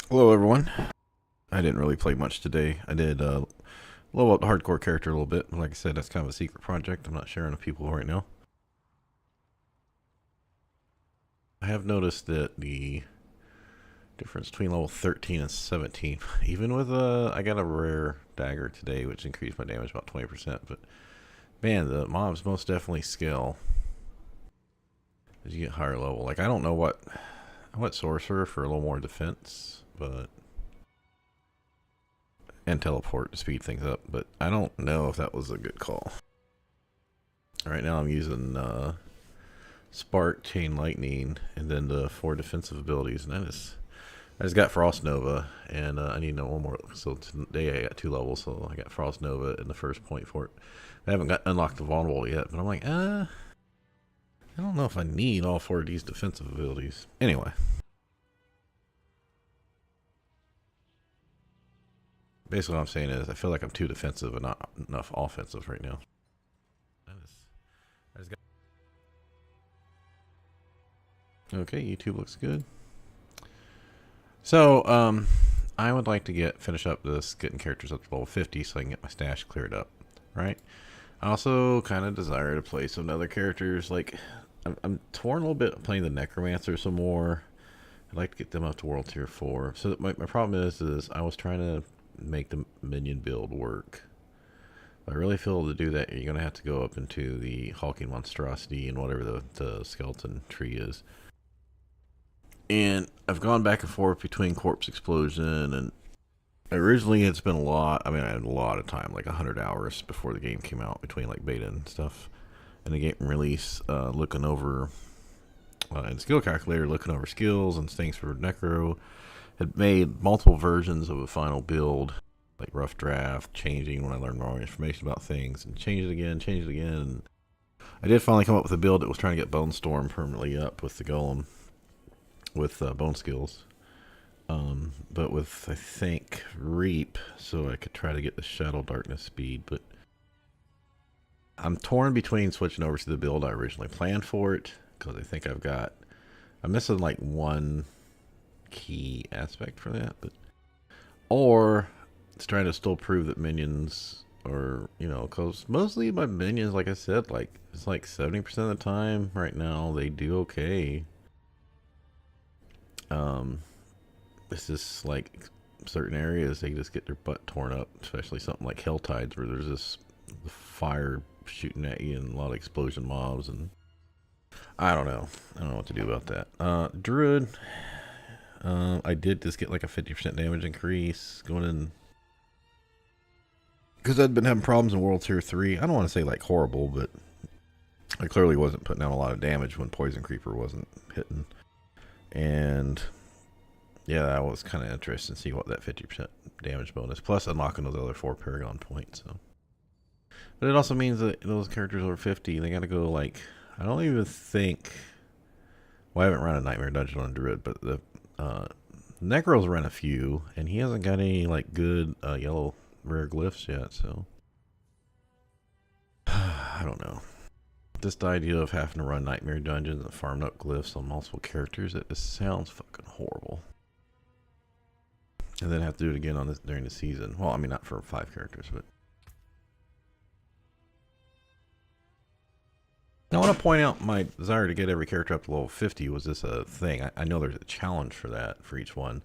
Hello, everyone. I didn't really play much today. I did level up the hardcore character a little bit. Like I said, that's kind of a secret project. I'm not sharing with people right now. I have noticed that the difference between level 13 and 17, even with I got a rare dagger today, which increased my damage about 20%. But man, the mobs most definitely scale as you get higher level. Like I don't know what I went sorcerer for a little more defense, but and teleport to speed things up. But I don't know if that was a good call. Right now I'm using Spark, Chain Lightning, and then the 4 defensive abilities. And I just got Frost Nova, and I need one more. So today I got 2 levels, so I got Frost Nova in the first point for it. I haven't got unlocked the Vulnerable yet, but I'm like, I don't know if I need all 4 of these defensive abilities. Anyway. Basically what I'm saying is I feel like I'm too defensive and not enough offensive right now. I just got Okay, YouTube looks good. So, I would like to finish up this getting characters up to level 50 so I can get my stash cleared up, right? I also kind of desire to play some other characters. Like, I'm torn a little bit playing the Necromancer some more. I'd like to get them up to World Tier 4. So my problem is I was trying to make the minion build work. I really feel to do that, you're going to have to go up into the Hulking Monstrosity and whatever the skeleton tree is. And I've gone back and forth between Corpse Explosion and originally it's been a lot. I mean, I had a lot of time, like 100 hours before the game came out between like beta and stuff. And the game release, looking over and skill calculator, looking over skills and things for Necro. Had made multiple versions of a final build, like rough draft, changing when I learned more information about things, and change it again, change it again. And I did finally come up with a build that was trying to get Bone Storm permanently up with the Golem, with bone skills. But with, I think, Reap, so I could try to get the Shadow Darkness speed. But I'm torn between switching over to the build I originally planned for it, because I think I'm missing like one key aspect for that, but or it's trying to still prove that minions are, because mostly my minions, like I said, like it's like 70% of the time right now they do okay. It's just like certain areas they just get their butt torn up, especially something like Helltides where there's this fire shooting at you and a lot of explosion mobs, and I don't know what to do about that. Druid, I did just get like a 50% damage increase going in because I'd been having problems in World Tier 3. I don't want to say like horrible, but I clearly wasn't putting out a lot of damage when Poison Creeper wasn't hitting. And yeah, that was kind of interesting to see what that 50% damage bonus, plus unlocking those other 4 Paragon points. So, but it also means that those characters over 50, they got to go like, I don't even think, well, I haven't run a Nightmare Dungeon on Druid, but the Necro's ran a few, and he hasn't got any like good yellow rare glyphs yet, so I don't know. Just the idea of having to run Nightmare Dungeons and farm up glyphs on multiple characters, it just sounds fucking horrible. And then have to do it again on this during the season. Well, I mean, not for 5 characters, but I want to point out my desire to get every character up to level 50 was this a thing. I know there's a challenge for that for each one,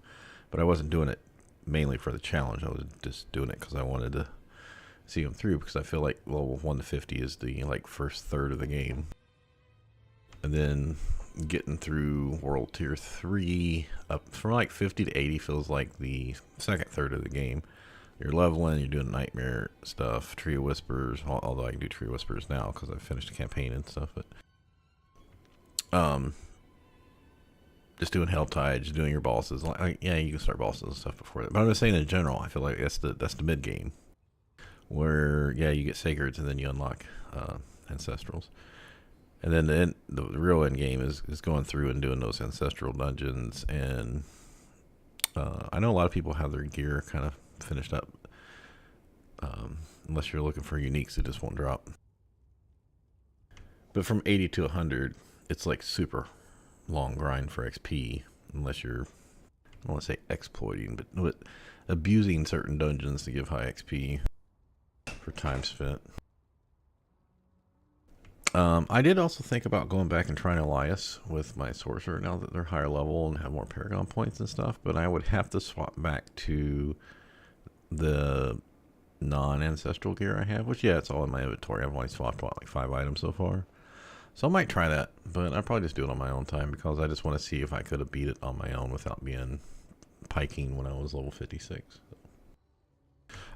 but I wasn't doing it mainly for the challenge. I was just doing it because I wanted to see them through, because I feel like level 1 to 50 is the like first third of the game, and then getting through World Tier 3 up from like 50 to 80 feels like the second third of the game. You're leveling, you're doing nightmare stuff, Tree of Whispers, although I can do Tree of Whispers now because I've finished the campaign and stuff, but just doing Helltide, just doing your bosses. Like, yeah, you can start bosses and stuff before that, but I'm just saying in general, I feel like that's the mid game, where yeah, you get Sacreds and then you unlock Ancestrals. And then the real end game is going through and doing those ancestral dungeons. And I know a lot of people have their gear kind of finished up, unless you're looking for uniques that just won't drop. But from 80 to 100, it's like super long grind for XP, unless you're, I don't want to say exploiting, but abusing certain dungeons to give high XP for time spent. I did also think about going back and trying Elias with my sorcerer now that they're higher level and have more Paragon points and stuff, but I would have to swap back to the non-ancestral gear I have, which, yeah, it's all in my inventory. I've only swapped, what, like 5 items so far? So I might try that, but I'll probably just do it on my own time because I just want to see if I could have beat it on my own without being piking when I was level 56.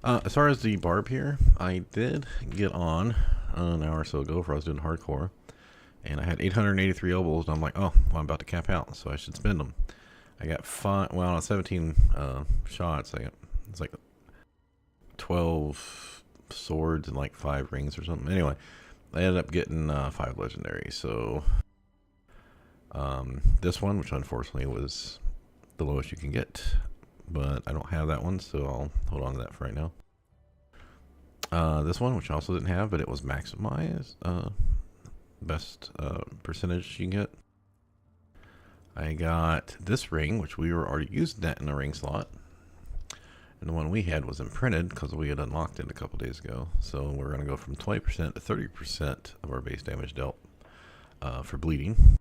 As far as the Barb here, I did get on an hour or so ago before I was doing hardcore, and I had 883 elbows, and I'm like, oh, well, I'm about to cap out, so I should spend them. I got 17 shots. It's like 12 swords and like 5 rings or something. Anyway, I ended up getting 5 legendaries. So this one, which unfortunately was the lowest you can get, but I don't have that one, so I'll hold on to that for right now. This one, which I also didn't have, but it was maximized, best percentage you can get. I got this ring, which we were already using that in the ring slot. And the one we had was imprinted because we had unlocked it a couple days ago. So we're going to go from 20% to 30% of our base damage dealt for bleeding.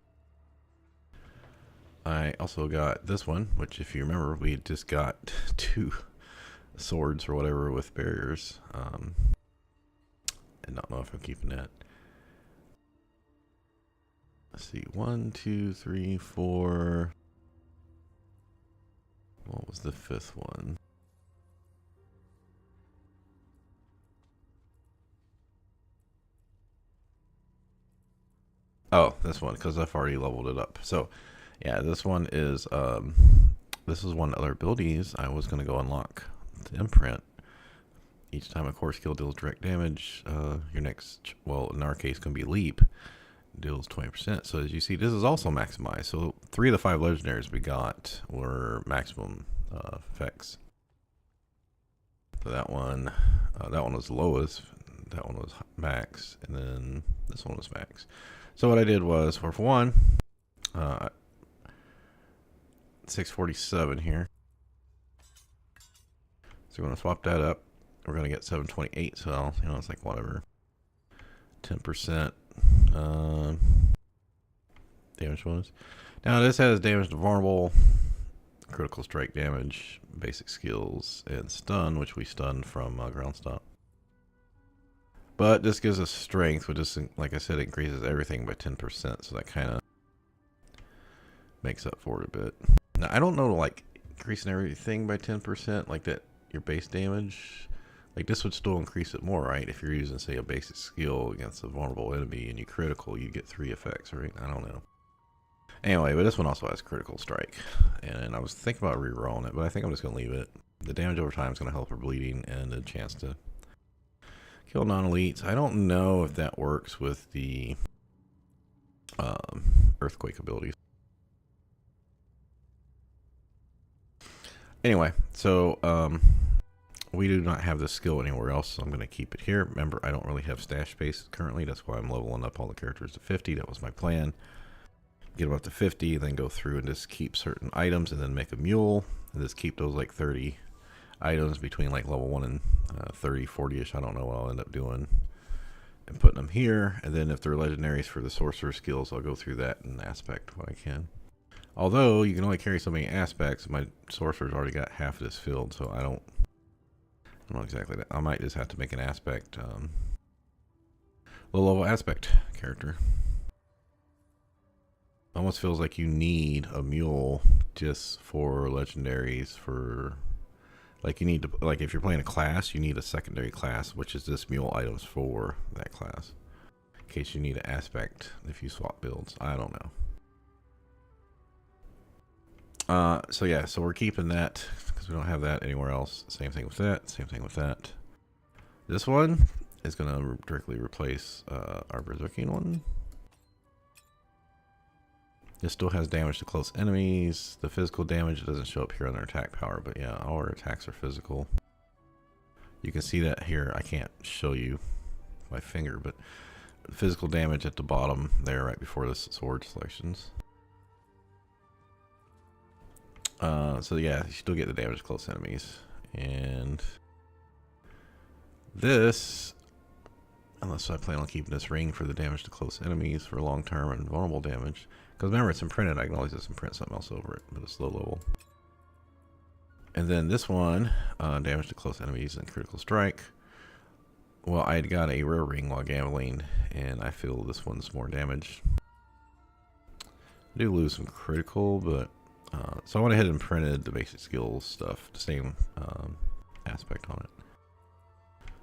I also got this one, which if you remember, we had just got 2 swords or whatever with barriers. I don't know if I'm keeping that. Let's see, 1, 2, 3, 4. What was the 5th one? Oh, this one, because I've already leveled it up. So, yeah, this one is, this is one of the other abilities I was going to go unlock. The imprint. Each time a core skill deals direct damage, your next, well, in our case, going to be leap, deals 20%. So as you see, this is also maximized. So 3 of the 5 legendaries we got were maximum effects. So that one was lowest, that one was max, and then this one was max. So what I did was, for one, 647 here. So we're going to swap that up. We're going to get 728, so, you know, it's like whatever. 10% damage bonus. Now this has damage to vulnerable, critical strike damage, basic skills, and stun, which we stun from ground stop. But this gives us strength, which is, like I said, it increases everything by 10%, so that kind of makes up for it a bit. Now, I don't know, like, increasing everything by 10%, like that, your base damage, like this would still increase it more, right? If you're using, say, a basic skill against a vulnerable enemy and you critical, you get 3 effects, right? I don't know. Anyway, but this one also has critical strike, and I was thinking about re-rolling it, but I think I'm just going to leave it. The damage over time is going to help her bleeding and a chance to kill non-elites. I don't know if that works with the earthquake abilities. Anyway, so we do not have this skill anywhere else, so I'm going to keep it here. Remember, I don't really have stash space currently. That's why I'm leveling up all the characters to 50. That was my plan. Get them up to 50, then go through and just keep certain items and then make a mule. And just keep those like 30 items between like level 1 and 30, 40-ish. I don't know what I'll end up doing. And putting them here. And then if they're legendaries for the sorcerer skills, I'll go through that in aspect when I can. Although you can only carry so many aspects, my sorcerer's already got half of this filled, so I don't know exactly that. I might just have to make an aspect, low level aspect character. Almost feels like you need a mule just for legendaries, for like you need to, like if you're playing a class, you need a secondary class, which is this mule items for that class. In case you need an aspect if you swap builds. I don't know. So yeah, so we're keeping that because we don't have that anywhere else. Same thing with that, same thing with that. This one is going to directly replace our Berserking one. This still has damage to close enemies. The physical damage doesn't show up here on their attack power, but yeah, all our attacks are physical. You can see that here. I can't show you my finger, but physical damage at the bottom there right before the sword selections. So yeah, you still get the damage to close enemies. And this, unless I plan on keeping this ring for the damage to close enemies for long-term and vulnerable damage. Because remember, it's imprinted. I can always just imprint something else over it, but it's low level. And then this one, damage to close enemies and critical strike. Well, I had got a rare ring while gambling, and I feel this one's more damage. I do lose some critical, but so I went ahead and printed the basic skills stuff, the same aspect on it.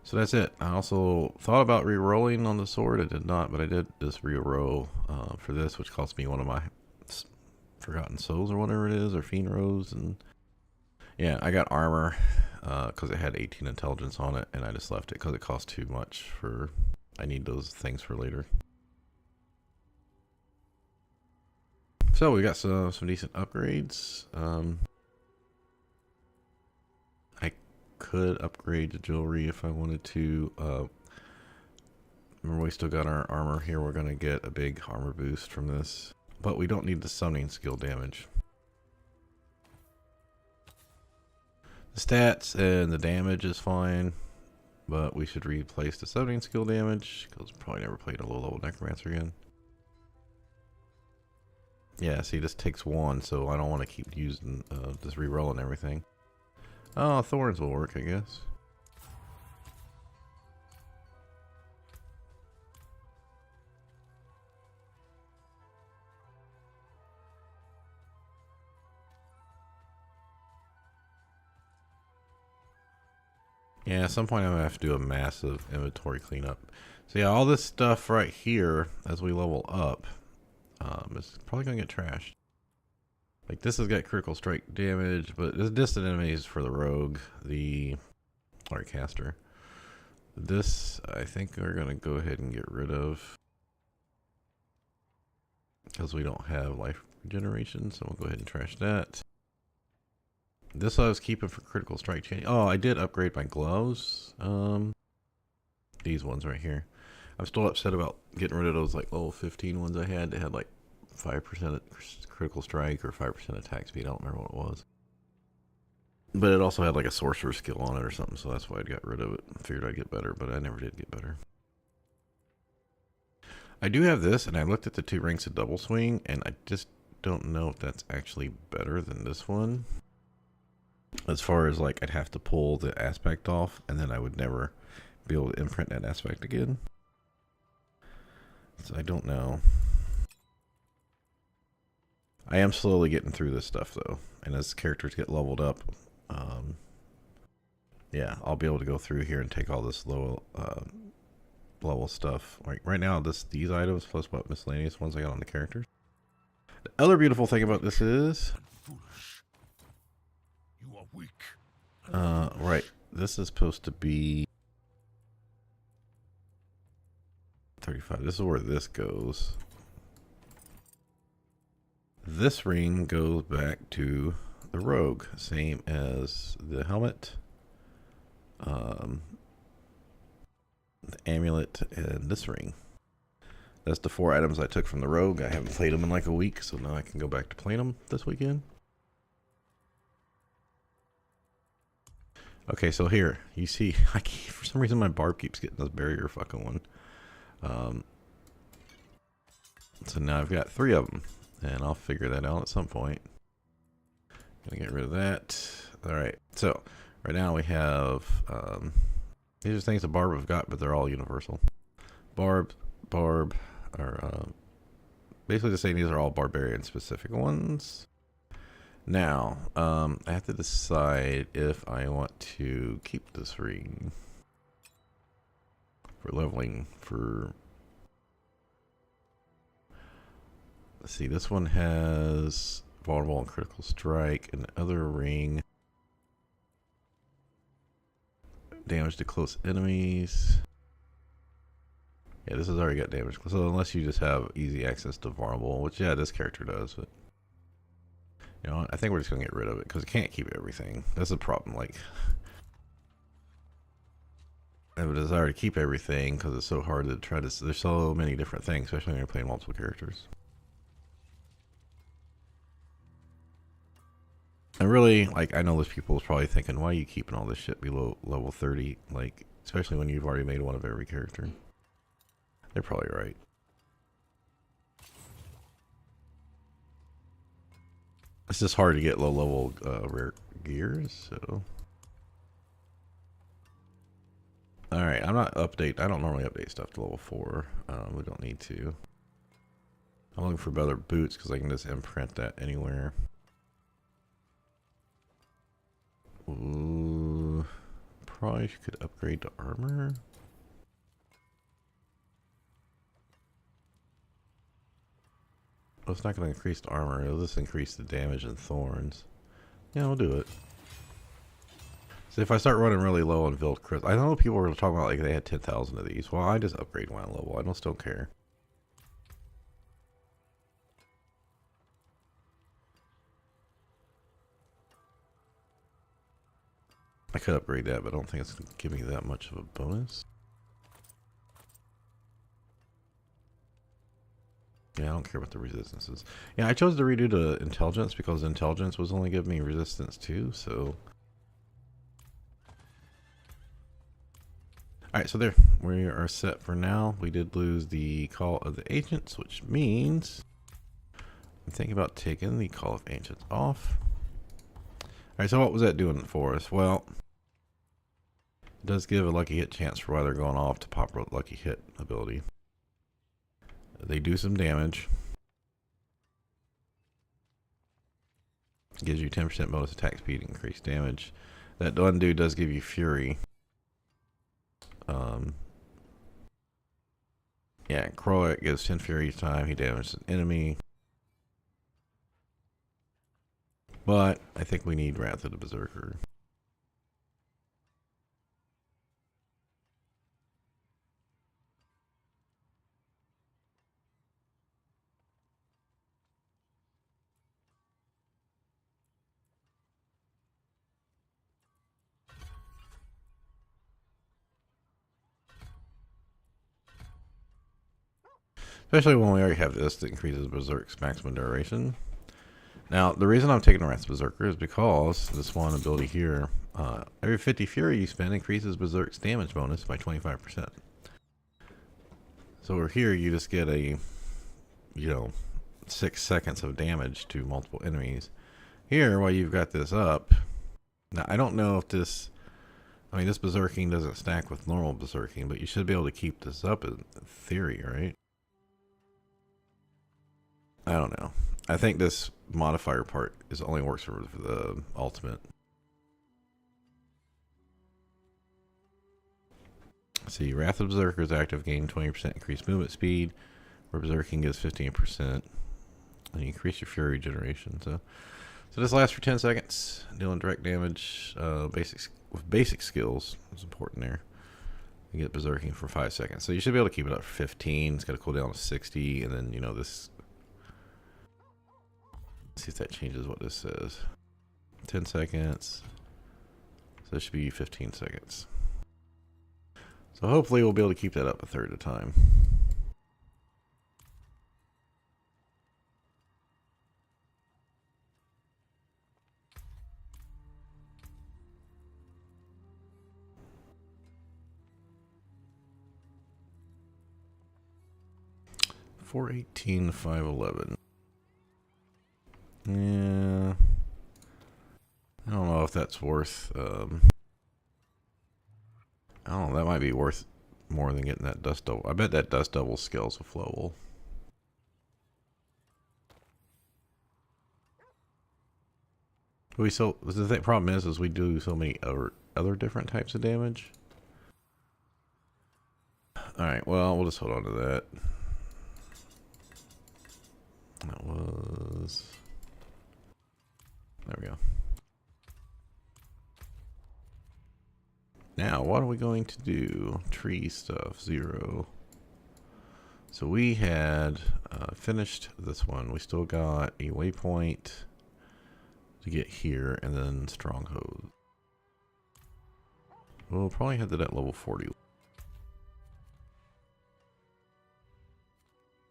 So that's it. I also thought about re-rolling on the sword. I did not, but I did this re-roll for this, which cost me one of my Forgotten Souls or whatever it is, or Fiend Rose. And yeah, I got armor because it had 18 intelligence on it, and I just left it because it cost too much for. I need those things for later. So we got some decent upgrades. I could upgrade the jewelry if I wanted to. Remember, we still got our armor here. We're going to get a big armor boost from this. But we don't need the summoning skill damage. The stats and the damage is fine. But we should replace the summoning skill damage. Because we'll probably never played a low level necromancer again. Yeah, see, this takes one, so I don't want to keep using, just re-rolling everything. Oh, thorns will work, I guess. Yeah, at some point I'm going to have to do a massive inventory cleanup. So yeah, all this stuff right here, as we level up, is probably going to get trashed. Like, this has got critical strike damage, but it's distant enemies for the rogue, the art caster. This, I think we're going to go ahead and get rid of. Because we don't have life regeneration, so we'll go ahead and trash that. This I was keeping for critical strike change. Oh, I did upgrade my gloves. These ones right here. I'm still upset about getting rid of those like level 15 ones I had. They had like 5% critical strike or 5% attack speed. I don't remember what it was. But it also had like a sorcerer skill on it or something, so that's why I got rid of it. I figured I'd get better, but I never did get better. I do have this, and I looked at the 2 ranks of double swing, and I just don't know if that's actually better than this one. As far as like, I'd have to pull the aspect off, and then I would never be able to imprint that aspect again. So I don't know. I am slowly getting through this stuff though, and as characters get leveled up, yeah, I'll be able to go through here and take all this low level stuff. Like right now, these items plus what miscellaneous ones I got on the characters. The other beautiful thing about this is, you are weak. right, this is supposed to be 35. This is where this goes. This ring goes back to the rogue, same as the helmet, the amulet, and this ring. That's the 4 items I took from the rogue. I haven't played them in like a week, so now I can go back to playing them this weekend. Okay, so here, you see, for some reason my barb keeps getting this barrier fucking one. So now I've got 3 of them, and I'll figure that out at some point. Gonna get rid of that. Alright, so right now we have, these are things that Barb have got, but they're all universal. Barb are basically just saying these are all barbarian specific ones. Now, I have to decide if I want to keep this ring for leveling for. Let's see, this one has vulnerable and critical strike, and the other ring damage to close enemies. Yeah, this has already got damage. So unless you just have easy access to vulnerable, which yeah, this character does, but you know, I think we're just gonna get rid of it because it can't keep everything. That's the problem. Like, I have a desire to keep everything because it's so hard to try to. There's so many different things, especially when you're playing multiple characters. And really, like, I know those people is probably thinking, why are you keeping all this shit below level 30? Like, especially when you've already made one of every character. They're probably right. It's just hard to get low level rare gears, so. Alright, I don't normally update stuff to level 4. We don't need to. I'm looking for better boots because I can just imprint that anywhere. Ooh, probably could upgrade to armor. Well, it's not going to increase the armor. It'll just increase the damage and thorns. Yeah, we'll do it. So if I start running really low on Vild Crit, I know people were talking about like they had 10,000 of these. Well, I just upgrade one level. I don't still care. I could upgrade that, but I don't think it's going to give me that much of a bonus. Yeah, I don't care about the resistances. Yeah, I chose to redo the intelligence because intelligence was only giving me resistance too, so. Alright, so there. We are set for now. We did lose the Call of the Ancients, which means I'm thinking about taking the Call of Ancients off. Alright, so what was that doing for us? Well, it does give a lucky hit chance for why they're going off to pop a lucky hit ability. They do some damage. Gives you 10% bonus attack speed, increased damage. That one dude does give you Fury. Yeah, Croat gives 10 Fury each time he damages an enemy. But I think we need Wrath of the Berserker. Especially when we already have this that increases Berserk's maximum duration. Now, the reason I'm taking Wrath of Berserker is because this one ability here, every 50 Fury you spend increases Berserk's damage bonus by 25%. So over here, you just get a, 6 seconds of damage to multiple enemies. Here, while you've got this up, now I don't know if this, this Berserking doesn't stack with normal Berserking, but you should be able to keep this up in theory, right? I don't know. I think this modifier part only works for the ultimate. See, Wrath of Berserker's active gain 20% increased movement speed, where Berserking gives 15%, and you increase your Fury generation. So this lasts for 10 seconds, dealing direct damage. With basic skills is important there. You get Berserking for 5 seconds, so you should be able to keep it up for 15. It's got a cooldown of 60, and then this. Let's see if that changes what this says. 10 seconds. So this should be 15 seconds. So hopefully we'll be able to keep that up a third of the time. $418, $511. Yeah. I don't know if that's worth, I don't know, that might be worth more than getting that Dust Devil. I bet that Dust Devil scales with flowable. The problem is we do so many other different types of damage. Alright, well, we'll just hold on to that. That was... There we go. Now, what are we going to do? Tree stuff, 0. So we had finished this one. We still got a waypoint to get here, and then Stronghold. We'll probably head to that level 40.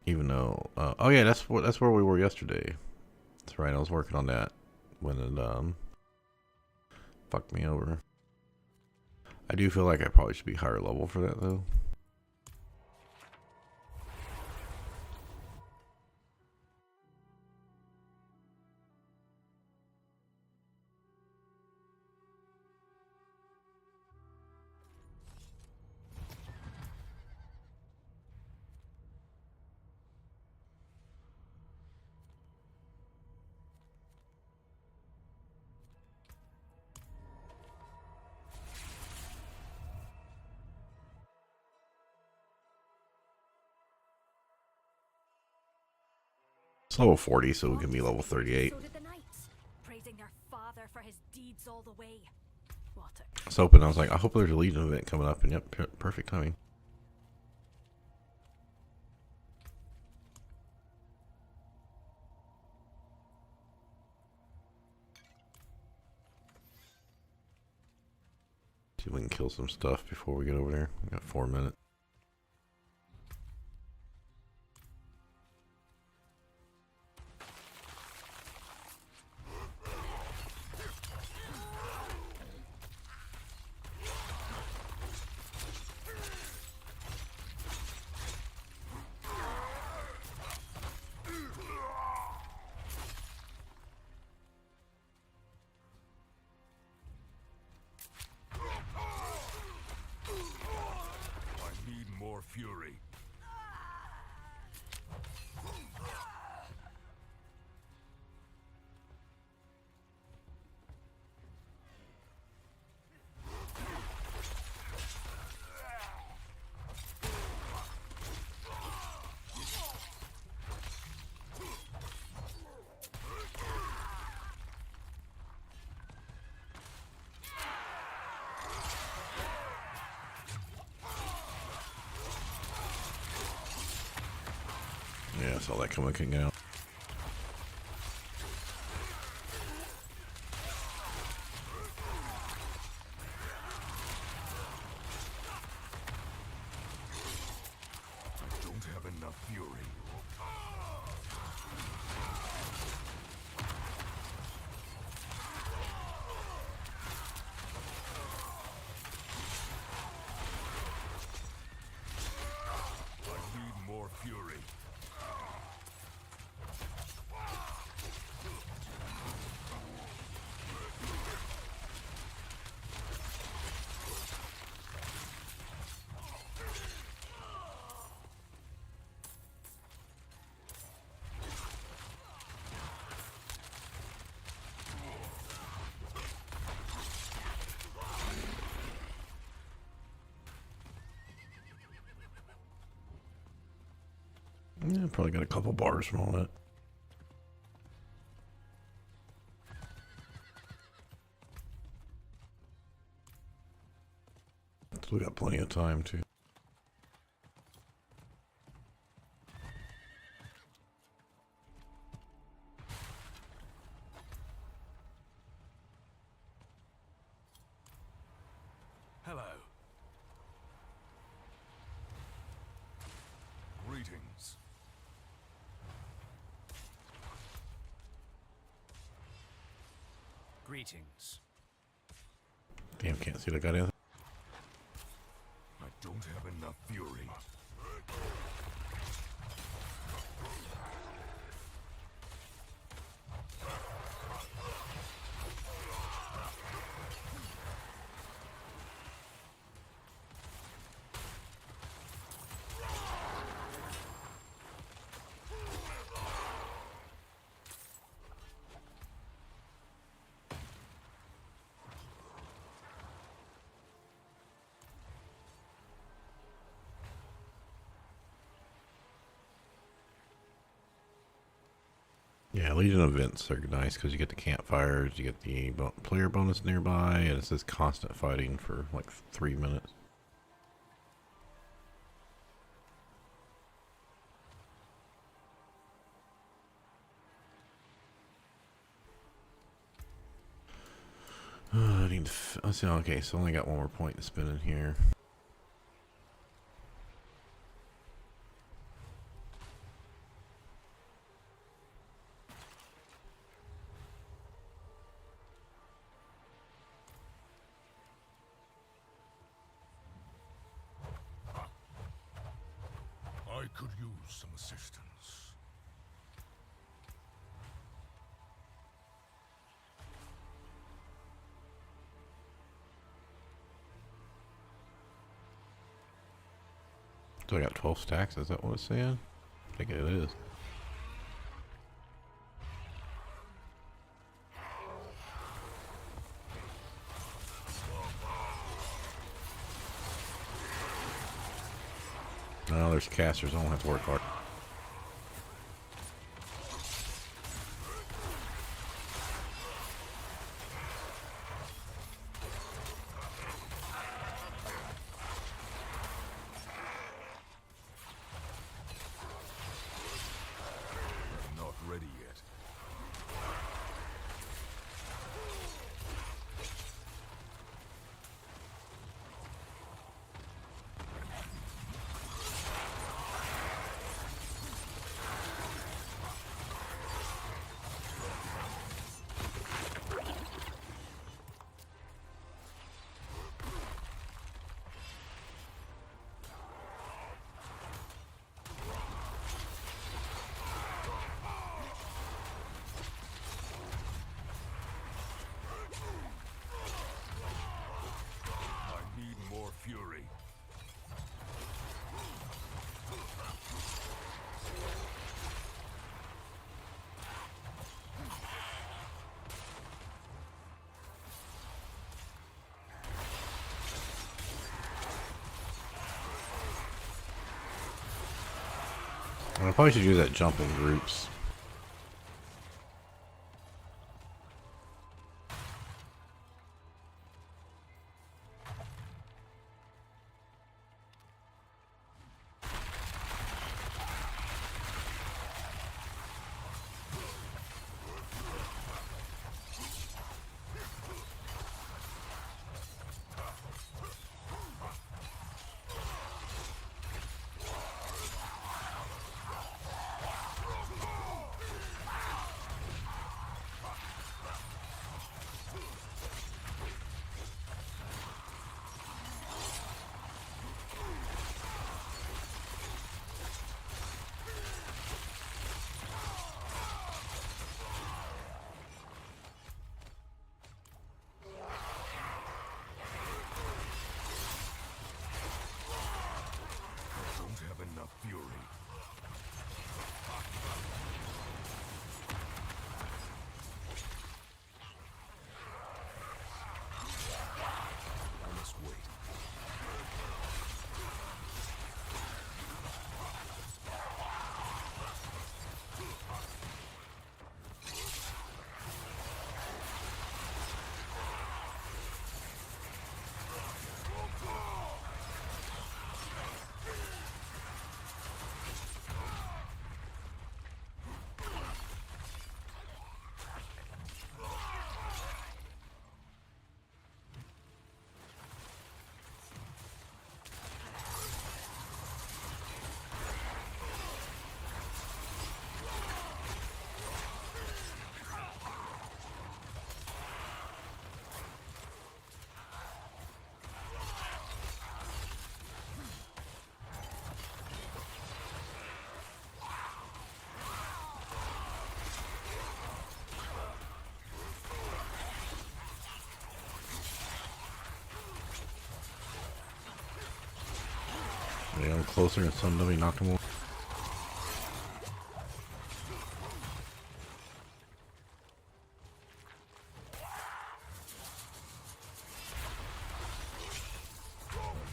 Even though, oh yeah, that's where we were yesterday. That's right, I was working on that when it fucked me over. I do feel like I probably should be higher level for that though. It's level 40, so we can be level 38. So did the knights, praising their father for his deeds all the way. What a I was hoping, I was like, I hope there's a Legion event coming up, and yep, perfect timing. See if we can kill some stuff before we get over there. We got 4 minutes. Fury. Yeah, I saw that coming out. I don't have enough fury. I need more fury. Yeah, probably got a couple bars from all that. So we got plenty of time too. Hello. Greetings. Greetings. Damn, can't see what I got in. I don't have enough fury. Yeah, Legion events are nice because you get the campfires, you get the player bonus nearby, and it says constant fighting for like 3 minutes. I need to. Let's see. Okay, so I only got one more point to spin in here. could use some assistance. So I got 12 stacks, is that what it's saying? I think it is. No, there's casters, I don't have to work hard. I'm not ready yet. I need more fury. I probably should use that jump in groups. I don't have enough fury. I must wait. Yeah, I'm closer and somebody knocked him over.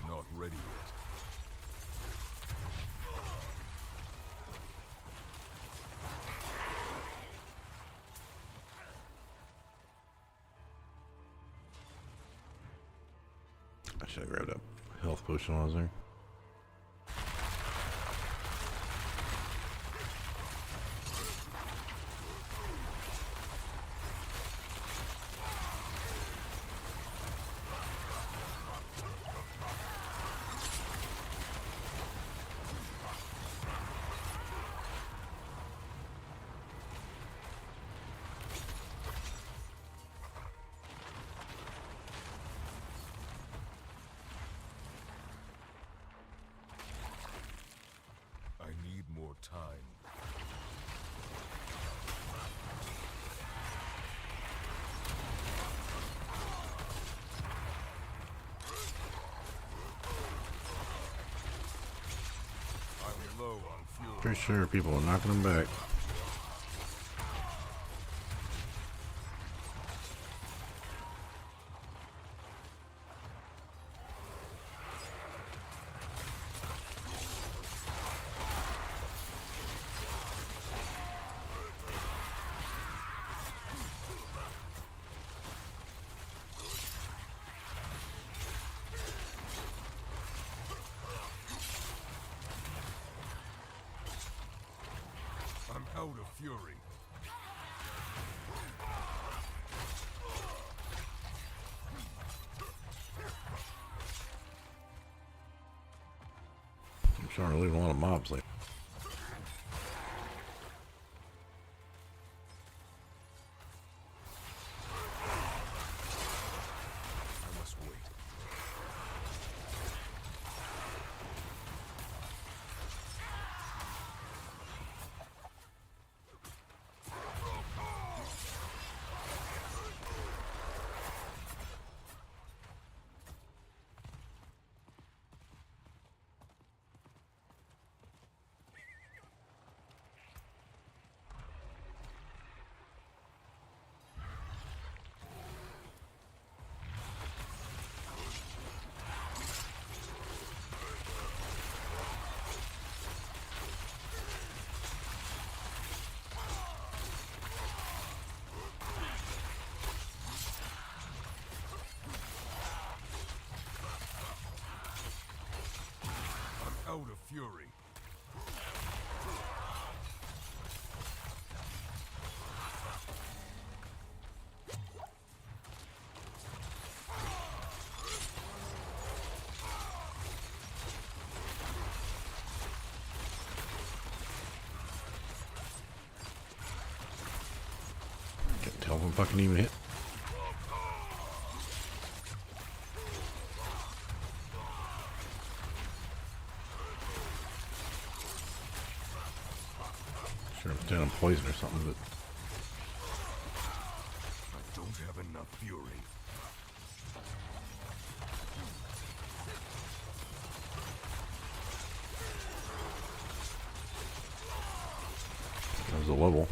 I'm not ready yet. I should have grabbed a health potion while I was there. your time. I'm low on fuel. Pretty sure people are knocking them back. I'm out of fury. I'm starting to lose a lot of mobs lately. I must wait. I'm out of fury. Can't tell if I'm fucking even hit. Sure, I'm down on poison or something, but I don't have enough fury. that was a level.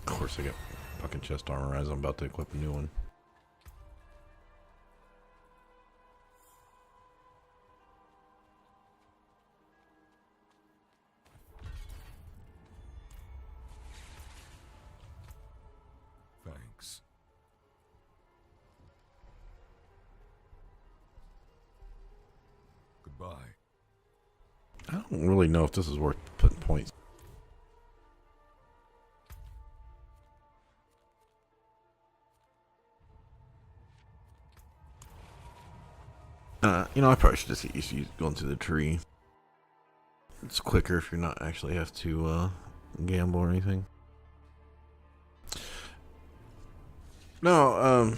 Of course, I got fucking chest armor as I'm about to equip a new one. Thanks. Goodbye. I don't really know if this is worth putting points. You know, I probably should just get used to going through the tree. It's quicker if you're not actually have to gamble or anything. No,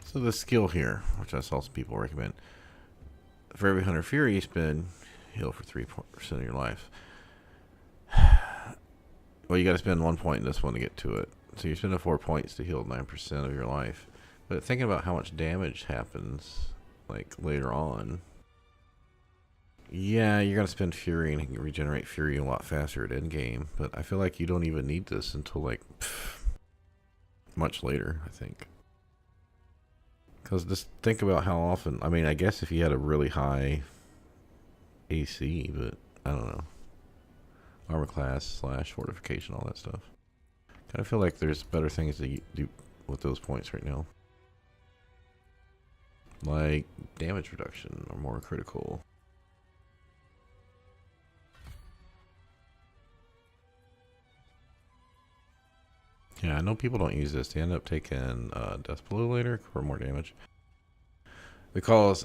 so the skill here, which I saw some people recommend, for every 100 fury you spend, heal for 3% of your life. Well, you got to spend 1 point in this one to get to it. So you're spending 4 points to heal 9% of your life. But thinking about how much damage happens, like, later on, yeah, you're going to spend fury and you can regenerate fury a lot faster at endgame. But I feel like you don't even need this until, like, much later, I think. Because just think about how often, I mean, I guess if you had a really high AC, but I don't know. Armor class / fortification, all that stuff. Kind of feel like there's better things to do with those points right now. Like damage reduction or more critical. Yeah, I know people don't use this. They end up taking death blow later for more damage. Because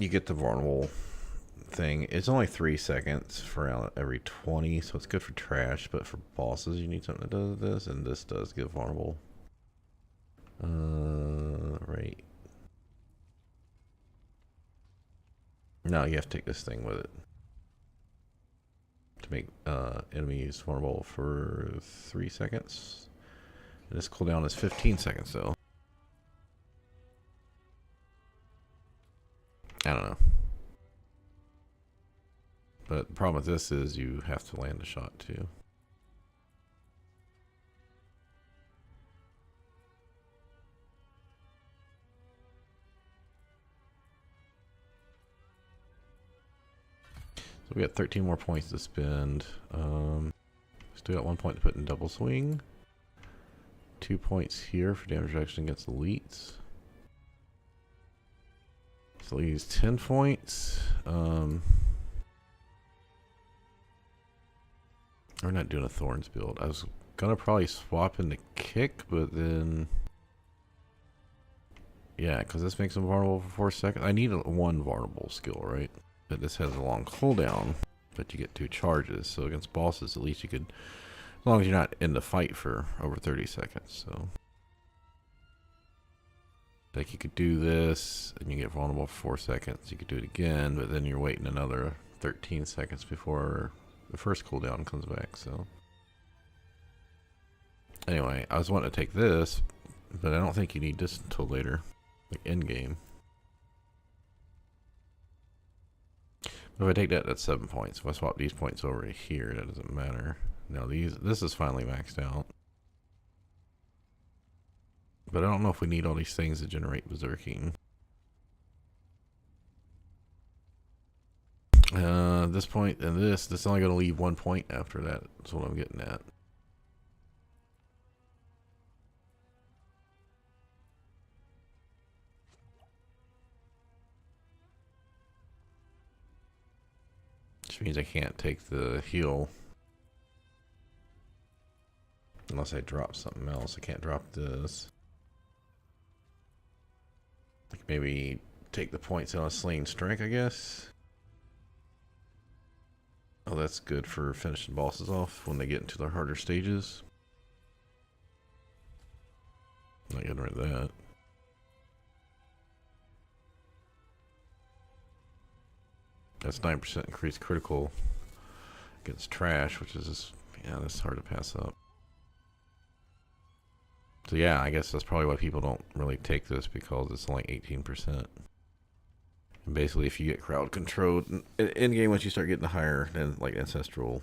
you get the vulnerable thing. It's only 3 seconds for out every 20, so it's good for trash, but for bosses you need something that does this, and this does get vulnerable. Right. No, you have to take this thing with it. To make enemies vulnerable for 3 seconds. And this cooldown is 15 seconds though. I don't know. But the problem with this is you have to land a shot too. So we got 13 more points to spend. Still got 1 point to put in double swing. 2 points here for damage reduction against elites. So leaves 10 points. We're not doing a Thorns build. I was gonna probably swap into kick, but then yeah, because this makes them vulnerable for 4 seconds. I need one vulnerable skill, right? But this has a long cooldown, but you get 2 charges. So against bosses, at least you could, as long as you're not in the fight for over 30 seconds. So like you could do this and you get vulnerable for 4 seconds. You could do it again, but then you're waiting another 13 seconds before the first cooldown comes back. So anyway, I was wanting to take this, but I don't think you need this until later, like end game. If I take that, that's 7 points. If I swap these points over to here, that doesn't matter. Now this is finally maxed out. But I don't know if we need all these things to generate berserking. This point and this is only going to leave 1 point after that. That's what I'm getting at. Which means I can't take the heal unless I drop something else. I can't drop this. Like maybe take the points on a slaying strike, I guess. Oh, that's good for finishing bosses off when they get into their harder stages. Not getting rid of that. That's 9% increased critical against trash, which is, yeah, that's hard to pass up. So yeah, I guess that's probably why people don't really take this, because it's only 18%. And basically, if you get crowd controlled in game, once you start getting higher than like ancestral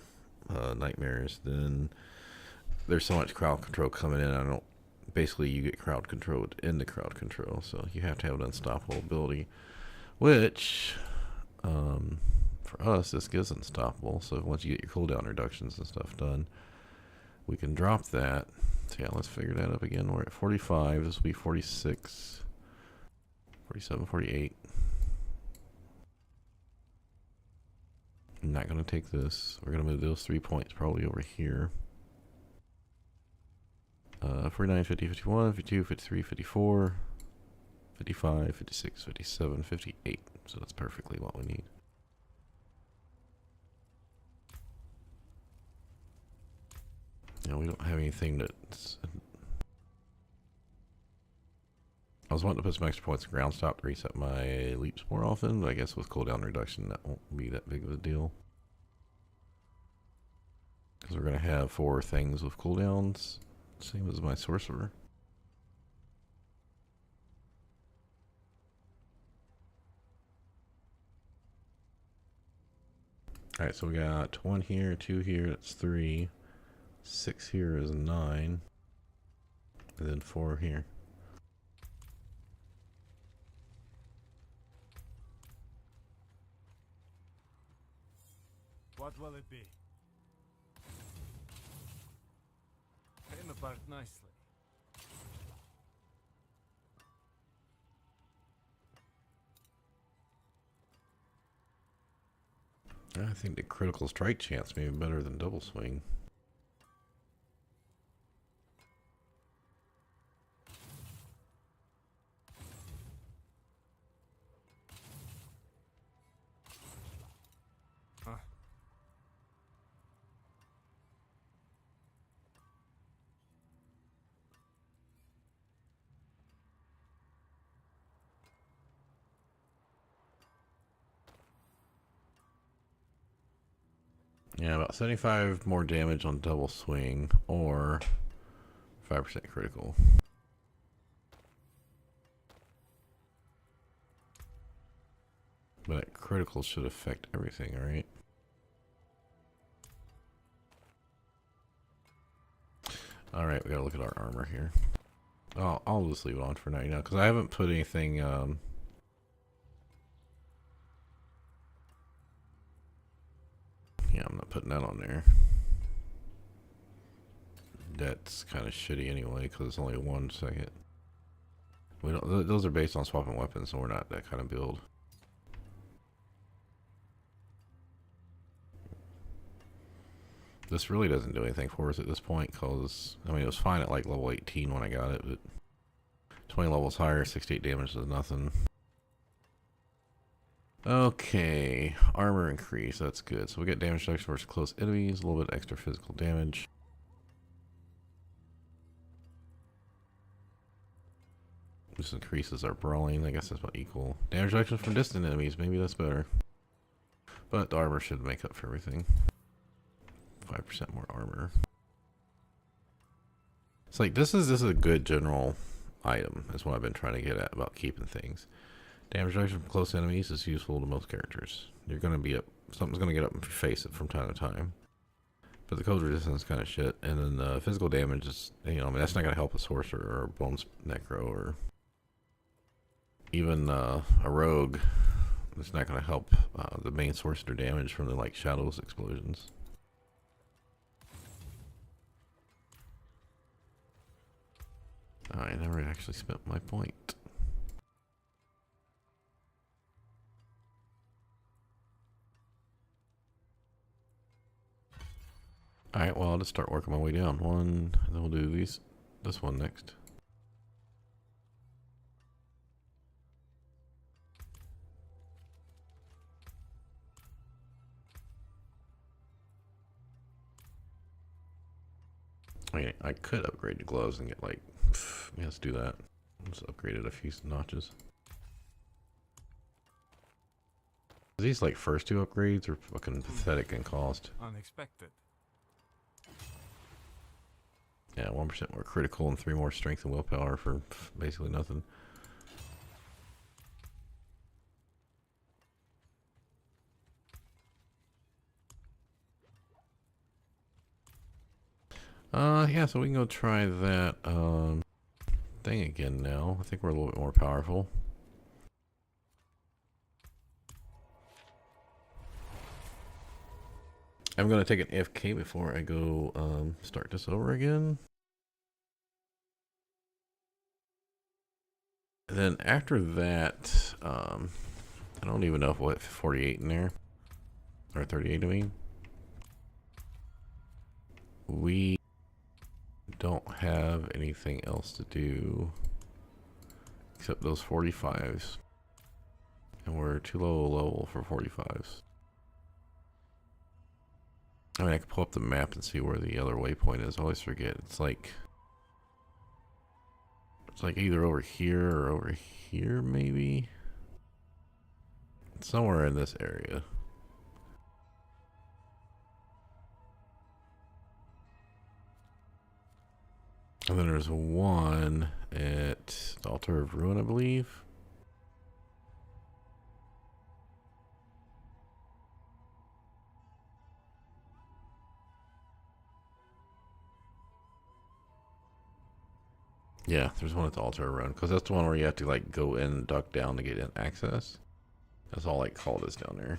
nightmares, then there's so much crowd control coming in. Basically, you get crowd controlled in the crowd control, so you have to have an unstoppable ability, which for us this gives unstoppable. So once you get your cooldown reductions and stuff done, we can drop that. So yeah, let's figure that up again. We're at 45. This will be 46, 47, 48. I'm not going to take this. We're going to move those 3 points probably over here. 49, 50, 51, 52, 53, 54, 55, 56, 57, 58. So that's perfectly what we need. Now we don't have anything that's... I was wanting to put some extra points in ground stop to reset my leaps more often, but I guess with cooldown reduction that won't be that big of a deal. Because we're going to have 4 things with cooldowns, same as my sorcerer. Alright, so we got 1 here, 2 here, that's 3. 6 here is 9. And then 4 here. What will it be? Came apart nicely. I think the critical strike chance may be better than double swing. Yeah, about 75 more damage on double swing or 5% critical. But that critical should affect everything, right? Alright, we gotta look at our armor here. I'll just leave it on for now, because I haven't put anything, yeah, I'm not putting that on there. That's kind of shitty anyway, because it's only 1 second. We don't, those are based on swapping weapons, so we're not that kind of build. This really doesn't do anything for us at this point, because, I mean, it was fine at like level 18 when I got it, but 20 levels higher, 68 damage is nothing. Okay, armor increase, that's good. So we get damage reduction versus close enemies, a little bit extra physical damage. This increases our brawling, I guess that's about equal. Damage reduction from distant enemies, maybe that's better. But the armor should make up for everything. 5% more armor. It's like, this is a good general item, is what I've been trying to get at about keeping things. Damage reduction from close enemies is useful to most characters. You're going to be up, something's going to get up and face it from time to time. But the cold resistance is kind of shit. And then the physical damage is, I mean, that's not going to help a sorcerer or a bones necro or even a rogue. It's not going to help the main sorcerer damage from the like shadows explosions. I never actually spent my point. Alright, well, I'll just start working my way down. One, and then we'll do this one next. I mean, I could upgrade the gloves and get like, yeah, let's do that. Let's upgrade it a few notches. These like first 2 upgrades are fucking pathetic in cost. Unexpected. Yeah, 1% more critical and 3 more strength and willpower for basically nothing. Yeah, so we can go try that thing again now. I think we're a little bit more powerful. I'm gonna take an AFK before I go start this over again. And then after that, I don't even know if what 48 in there or 38. I mean, we don't have anything else to do except those 45s, and we're too low a level for 45s. I mean, I could pull up the map and see where the other waypoint is. I always forget. It's like either over here or over here, maybe. It's somewhere in this area. And then there's one at the Altar of Ruin, I believe. Yeah, there's one at the Altar of Ruin, because that's the one where you have to like go in and duck down to get in access. That's all like called is down there.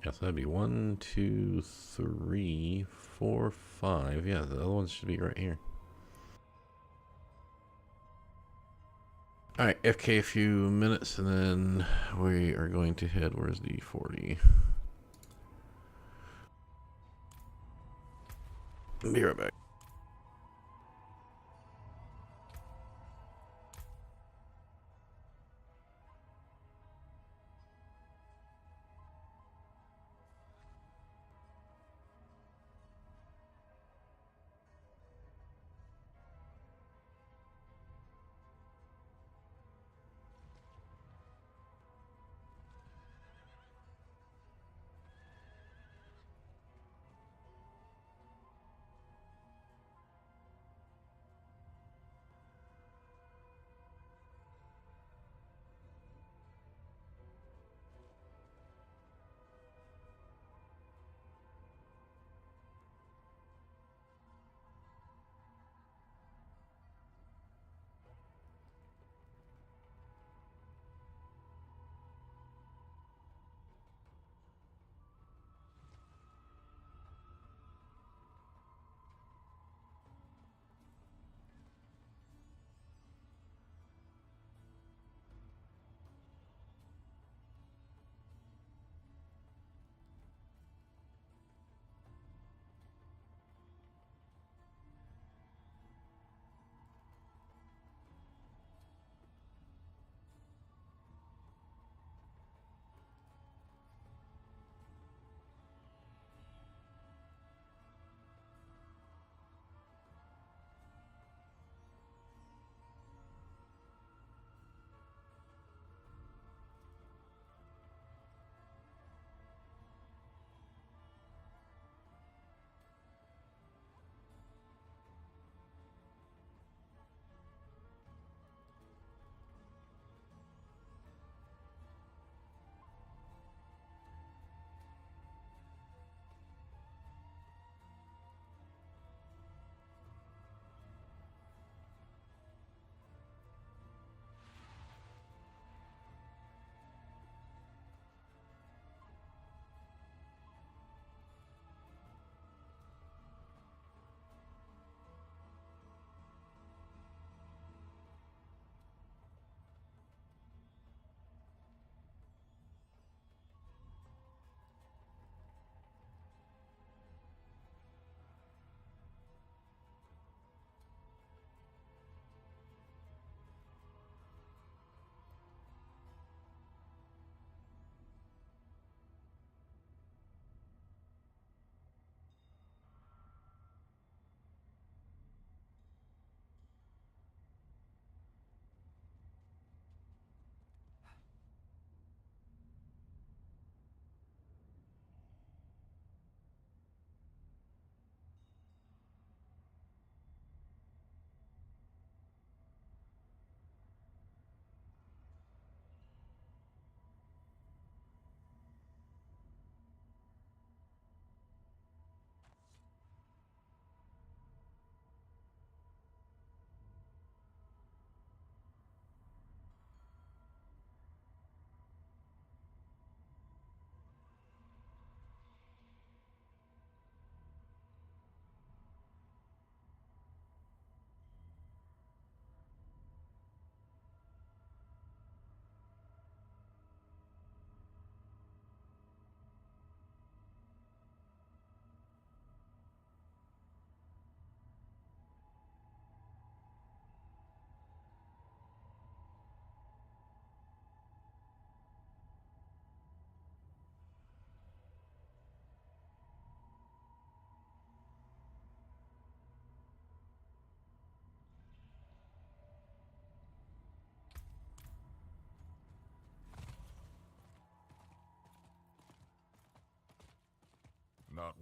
Yeah, so that'd be 1, 2, 3, 4, 5. Yeah, the other ones should be right here. Alright, FK a few minutes and then we are going to head. Where's the 40? Be right back.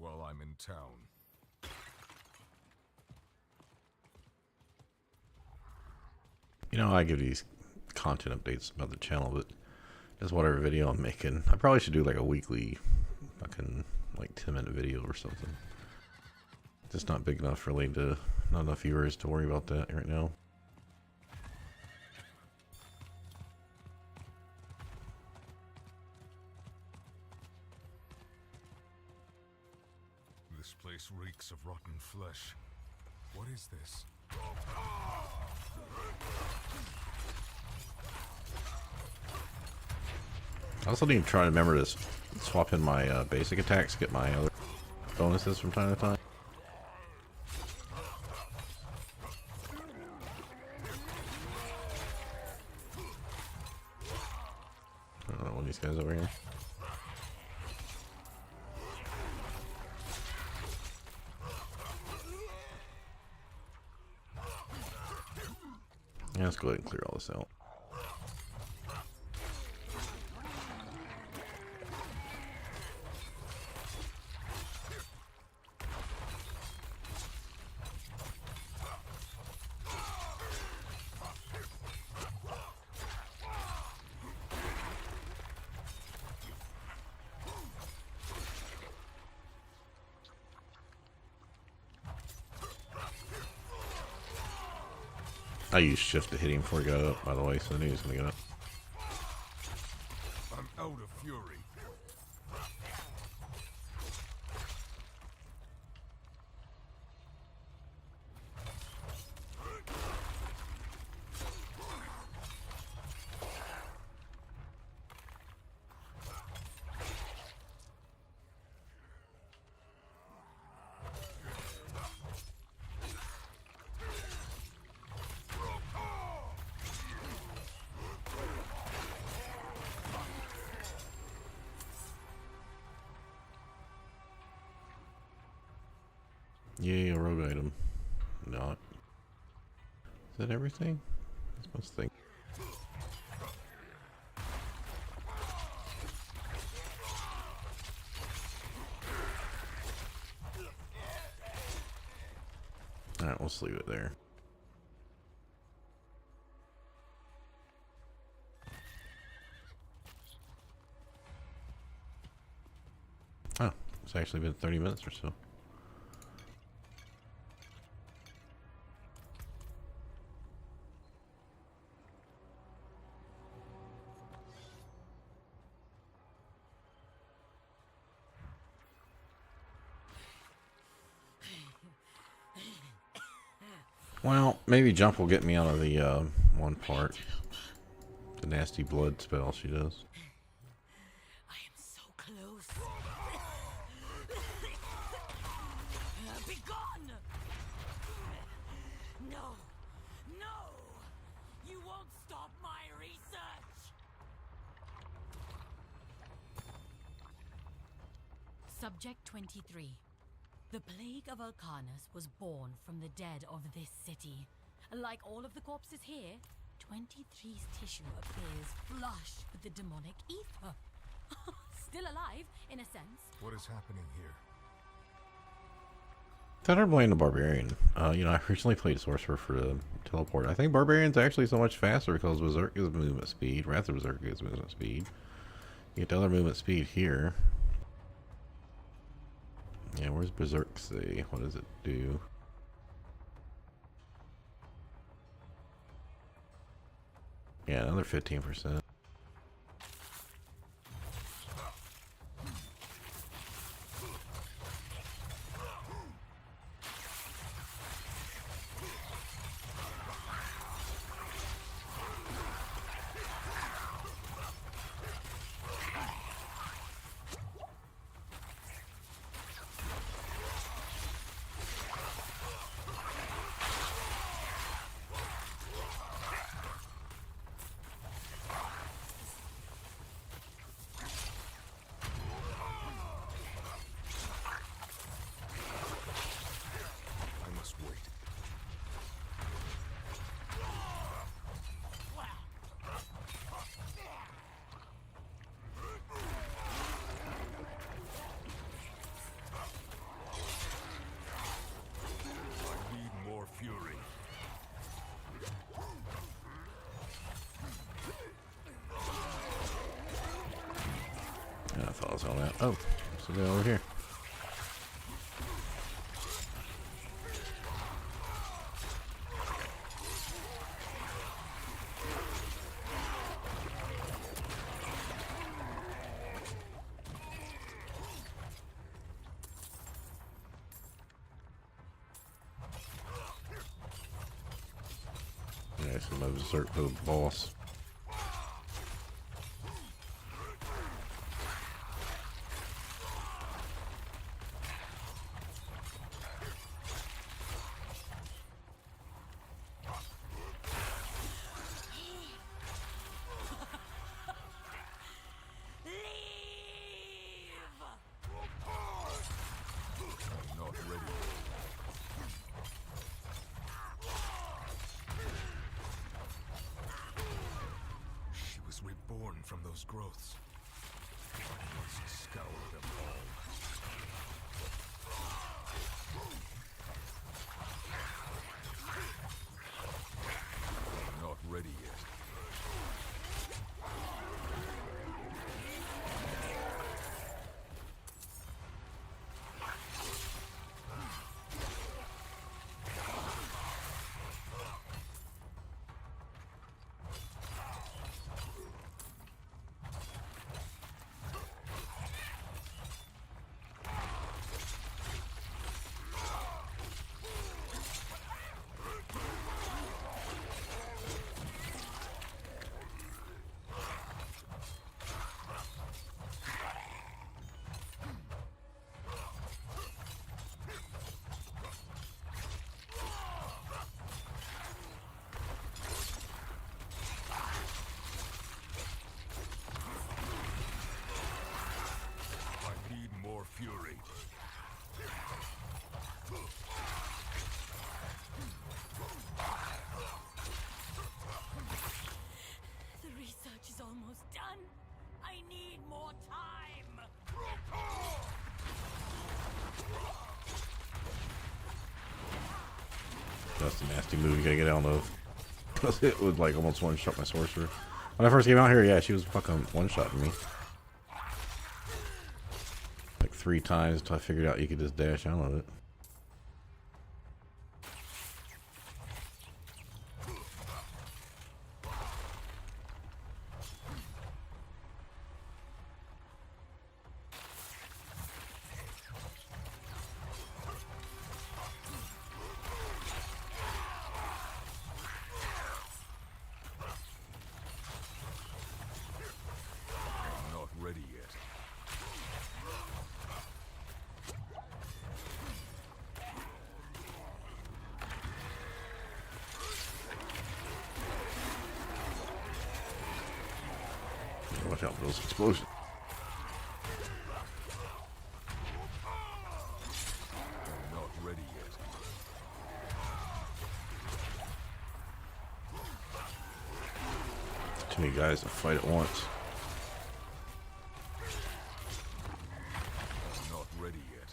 Not while I'm in town. You know, I give these content updates about the channel, but just whatever video I'm making, I probably should do like a weekly fucking like 10-minute video or something. Just not big enough really to, not enough viewers to worry about that right now. This place reeks of rotten flesh. What is this? I also need to try to remember to swap in my basic attacks, get my other bonuses from time to time. I don't know, one of these guys over here. Yeah, let's go ahead and clear all this out. I used shift to hit him before he got up, by the way, so I knew he was going to get up. I'm out of fury. Yay, a rogue item. Not. Is that everything? I supposed to think. Alright, let's leave it there. Oh, it's actually been 30 minutes or so. Well, maybe jump will get me out of the one part. The nasty blood spell she does. I am so close. Be gone! No! No! You won't stop my research! Subject 23. The plague of Alcanus was born from the dead of this city. Like all of the corpses here, 23's tissue appears flush with the demonic ether. Still alive, in a sense. What is happening here? Thought I'd playing the Barbarian. You know, I originally played Sorcerer for the teleport. I think Barbarian's actually so much faster because Berserk is movement speed. Wrath of Berserk is movement speed. You get the other movement speed here. Yeah, where's Berserk say? What does it do? Yeah, another 15%. was all that. Oh, something over here. Yeah, so my berserk to the boss. I'm not ready. She was reborn from those growths. I must scour them all. I'm not ready yet. I need more fury. The research is almost done. I need more time. That's a nasty move you gotta get out of. Because it would like almost one-shot my sorcerer. When I first came out here, yeah, she was fucking one-shotting me. Like 3 times until I figured out you could just dash out of it. I'm not ready yet. Watch out for those explosions. I'm not ready yet. Too many guys to fight at once. I'm not ready yet.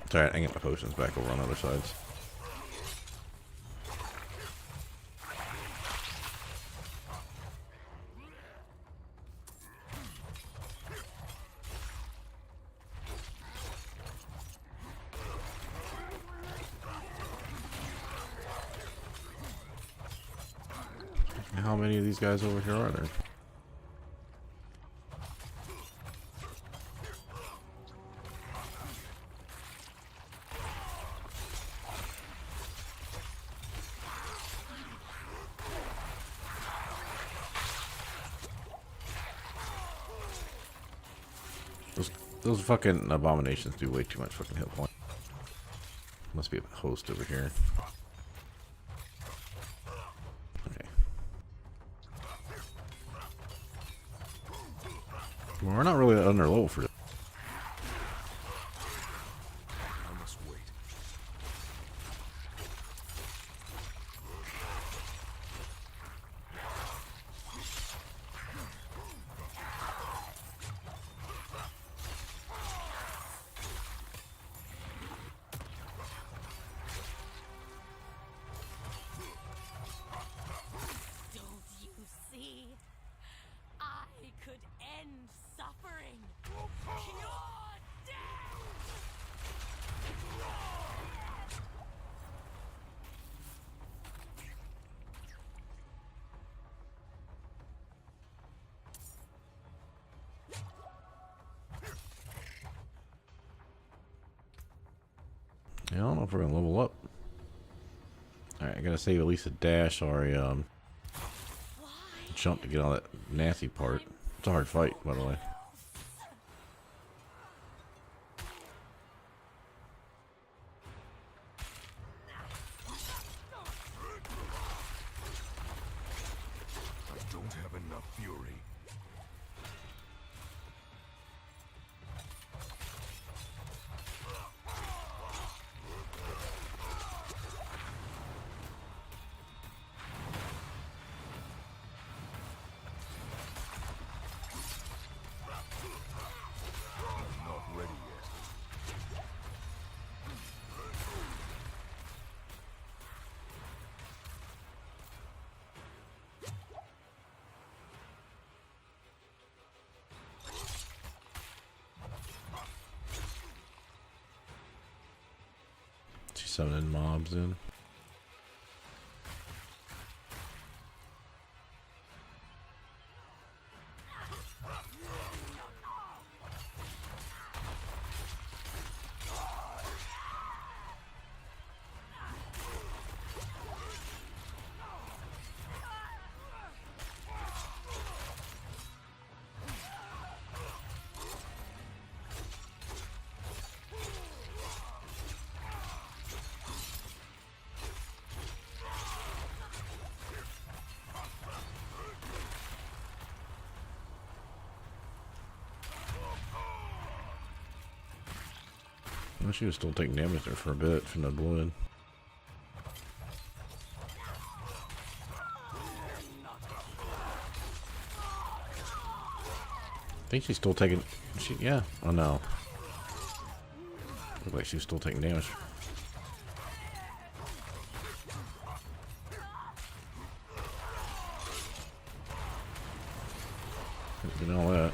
It's alright, I can get my potions back over on other sides. How many of these guys over here are there? Those fucking abominations do way too much fucking hit point. Must be a host over here. Okay. Well, we're not really under level for this. I must wait. I don't know if we're gonna level up. Alright, I gotta save at least a dash or a jump to get on that nasty part. It's a hard fight, by the way. I don't have enough fury. Not ready yet. 2 summoning mobs in. Well, she was still taking damage there for a bit from the blood. I think she's still taking. Yeah. Oh no. Looked like she was still taking damage. You know that.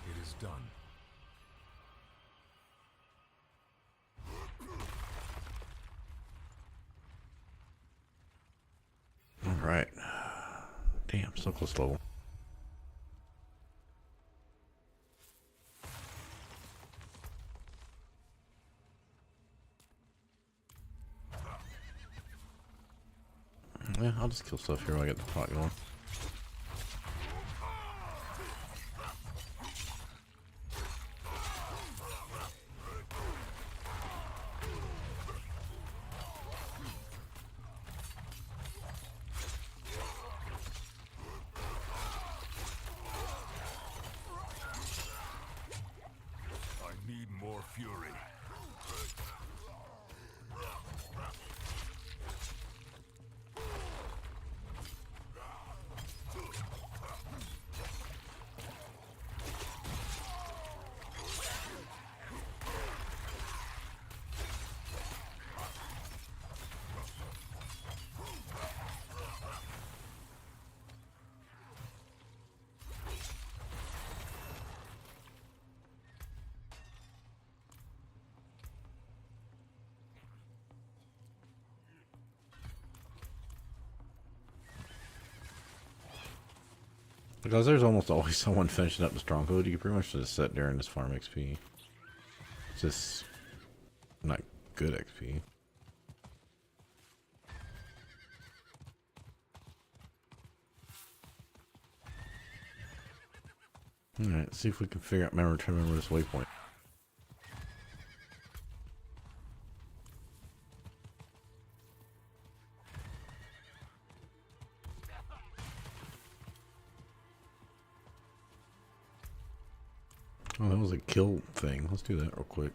It is done. All right. Damn, so close to level. Yeah, I'll just kill stuff here while I get the pot going. I need more fury. Because there's almost always someone finishing up the stronghold, you can pretty much just sit there and just farm XP. It's just not good XP. Alright, see if we can figure out, remember this waypoint. Oh, that was a kill thing. Let's do that real quick.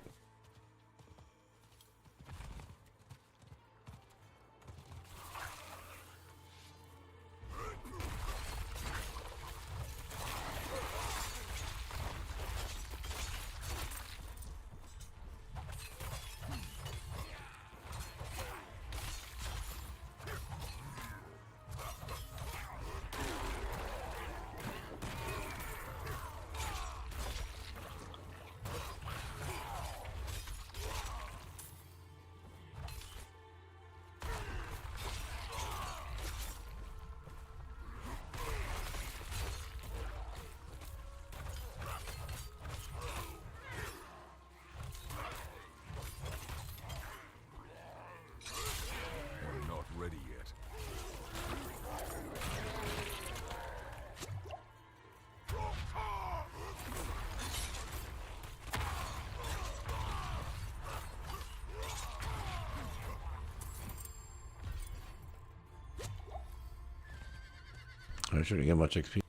I shouldn't get much XP.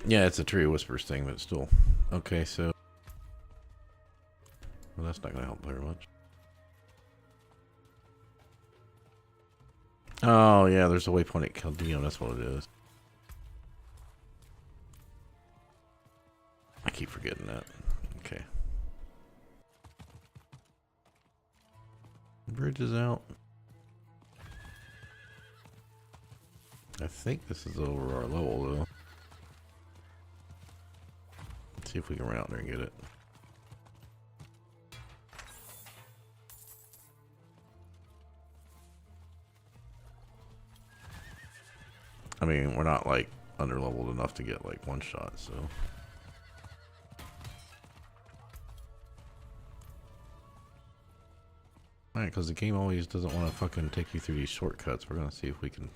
Yeah, it's a Tree of Whispers thing, but still. Okay, so... Well, that's not going to help very much. Oh, yeah, there's a waypoint at Chaldean, that's what it is. I keep forgetting that. Okay. Bridge is out. I think this is over our level, though. Let's see if we can run out there and get it. I mean, we're not, like, under-leveled enough to get, like, one shot, so... Alright, because the game always doesn't want to fucking take you through these shortcuts. We're going to see if we can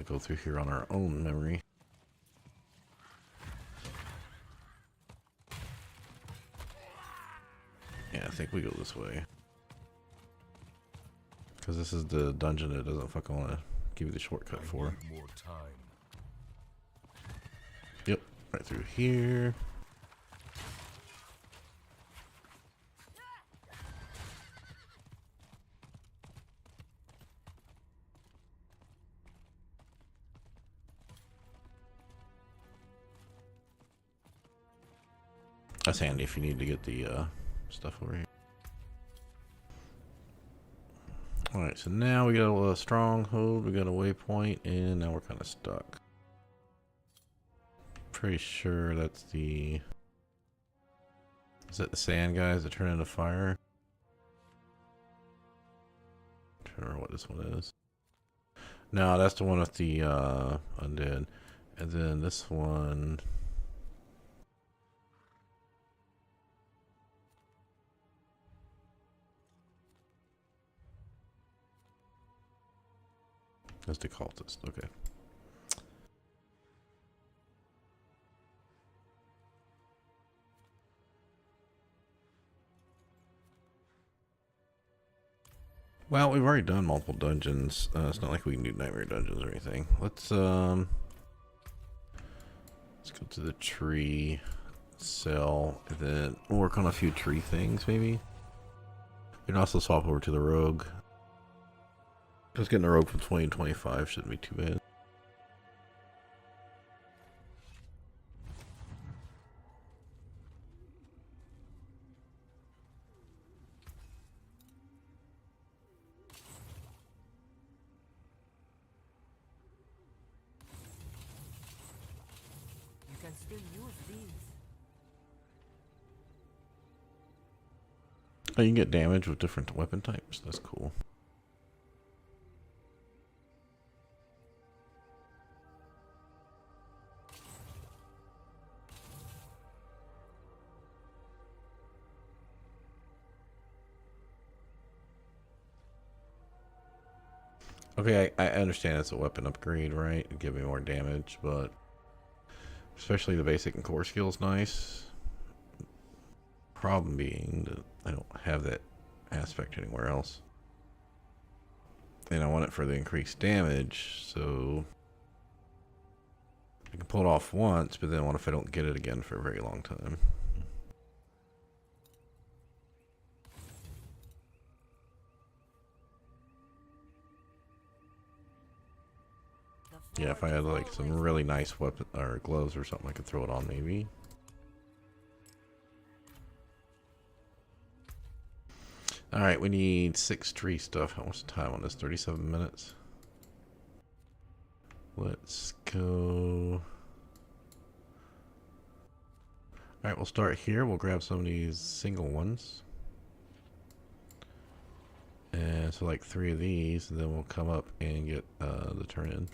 go through here on our own memory. Yeah, I think we go this way. Because this is the dungeon it doesn't fucking want to give you the shortcut for. More time. Yep, right through here. That's handy if you need to get the stuff over here. Alright, so now we got a stronghold, we got a waypoint, and now we're kind of stuck. Pretty sure that's the... Is that the sand guys that turn into fire? I'm trying to remember what this one is. No, that's the one with the undead. And then this one... That's the cultist, okay. Well, we've already done multiple dungeons. It's not like we can do nightmare dungeons or anything. Let's go to the tree, sell, and then work on a few tree things, maybe. We can also swap over to the rogue. Just getting a rogue from 20 to 25 shouldn't be too bad. You can still use these. Oh, you can get damage with different weapon types. That's cool. Okay, I understand it's a weapon upgrade, right? It'd give me more damage, but especially the basic and core skill's nice. Problem being that I don't have that aspect anywhere else. And I want it for the increased damage, so I can pull it off once, but then what if I don't get it again for a very long time? Yeah, if I had like some really nice weapon or gloves or something, I could throw it on maybe. Alright, we need 6 tree stuff. How much time on this? 37 minutes. Let's go. Alright, we'll start here. We'll grab some of these single ones. And so like 3 of these, and then we'll come up and get the turn in.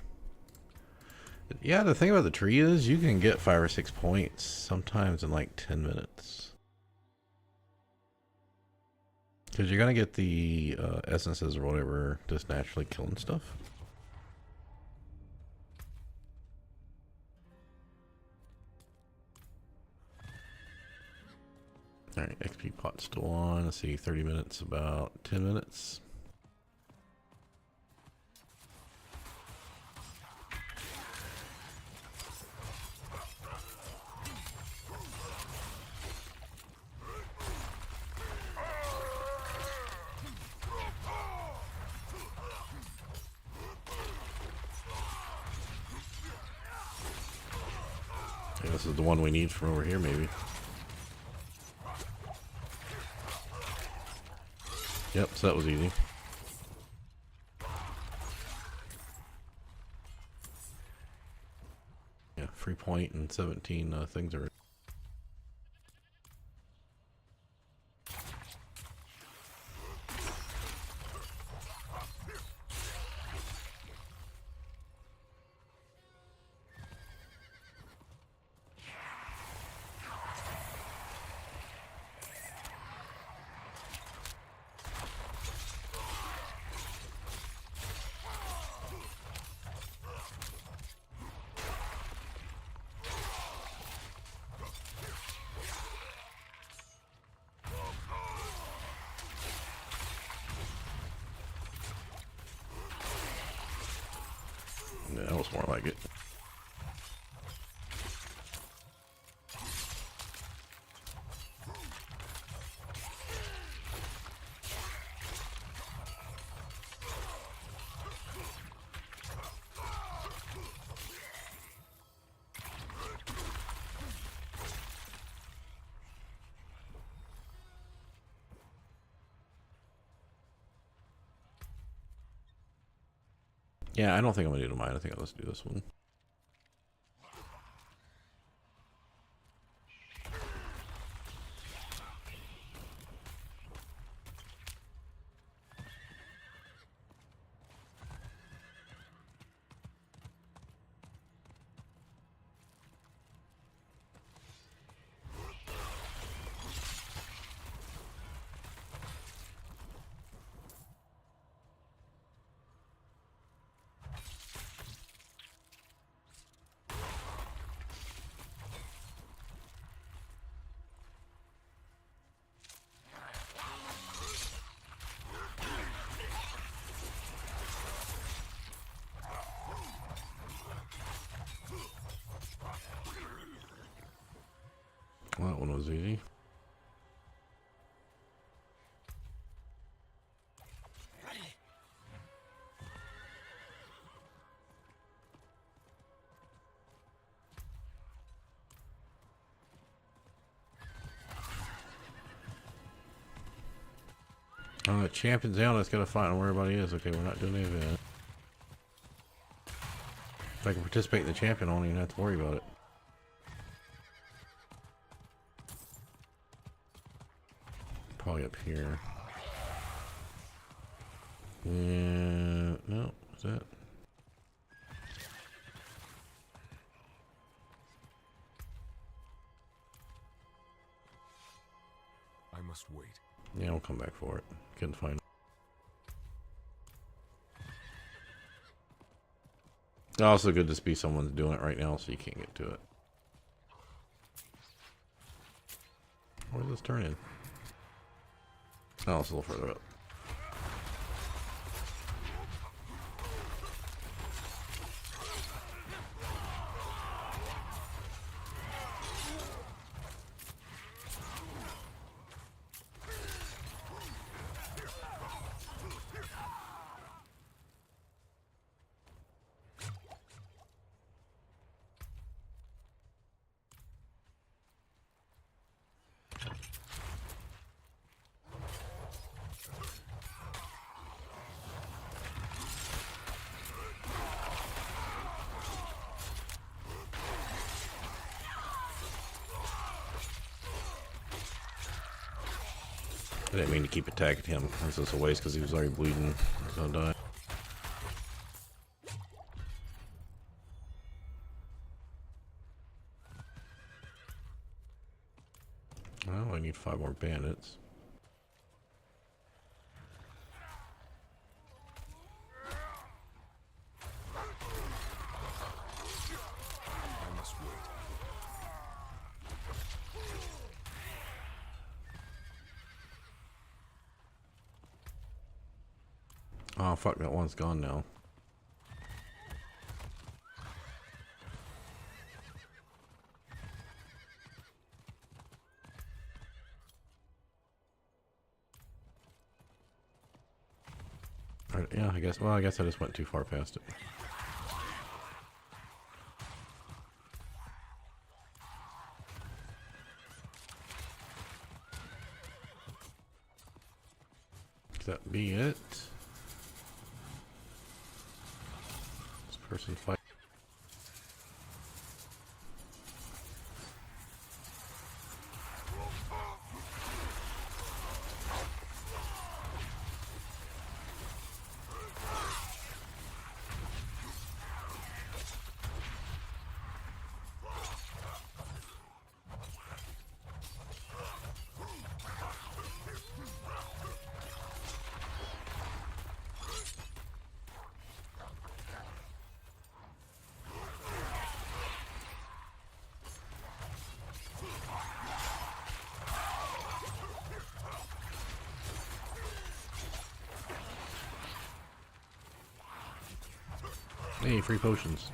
Yeah, the thing about the tree is you can get 5 or 6 points sometimes in like 10 minutes. Because you're going to get the essences or whatever just naturally killing stuff. Alright, XP pot's still on. Let's see, 30 minutes, about 10 minutes. Yeah, this is the one we need from over here, maybe. Yep, so that was easy. Yeah, free point and 17 things are. Yeah, that was more like it. Yeah, I don't think I'm gonna do mine. I think I'll just do this one. Well, that one was easy. Champion's down. Let's gotta find where everybody is. Okay, we're not doing any of that. If I can participate in the champion, I don't even have to worry about it. Probably up here. Yeah, no, is that? I must wait. Yeah, we'll come back for it. Couldn't find it. Also, good to be someone's doing it right now, so you can't get to it. Where's this turn in? Oh, it's a little further up. I didn't mean to keep attacking him. This was a waste because he was already bleeding. He's gonna die. Well, I need 5 more bandits. I must wait. Oh, fuck, that one's gone now. Alright, yeah, I guess, well, I guess I just went too far past it. be it. This person's fighting. Hey, free potions.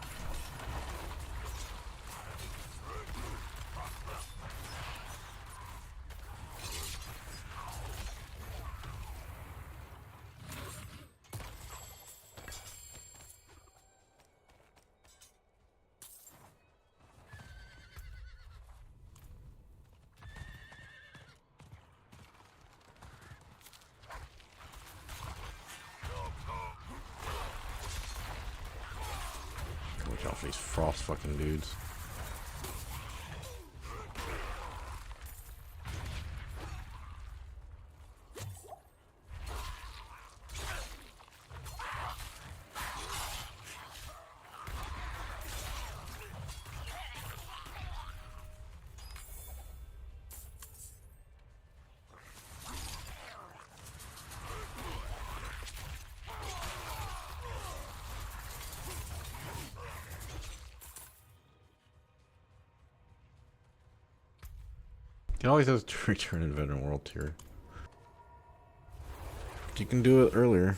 Watch out for these frost fucking dudes. It always has to return in Veteran World Tier. You can do it earlier.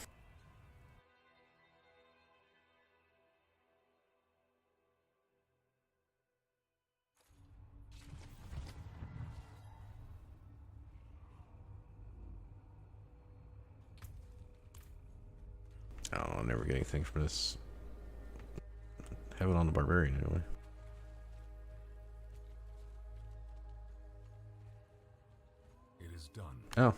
Oh, I'll never get anything from this. Have it on the Barbarian anyway. It is done. Oh.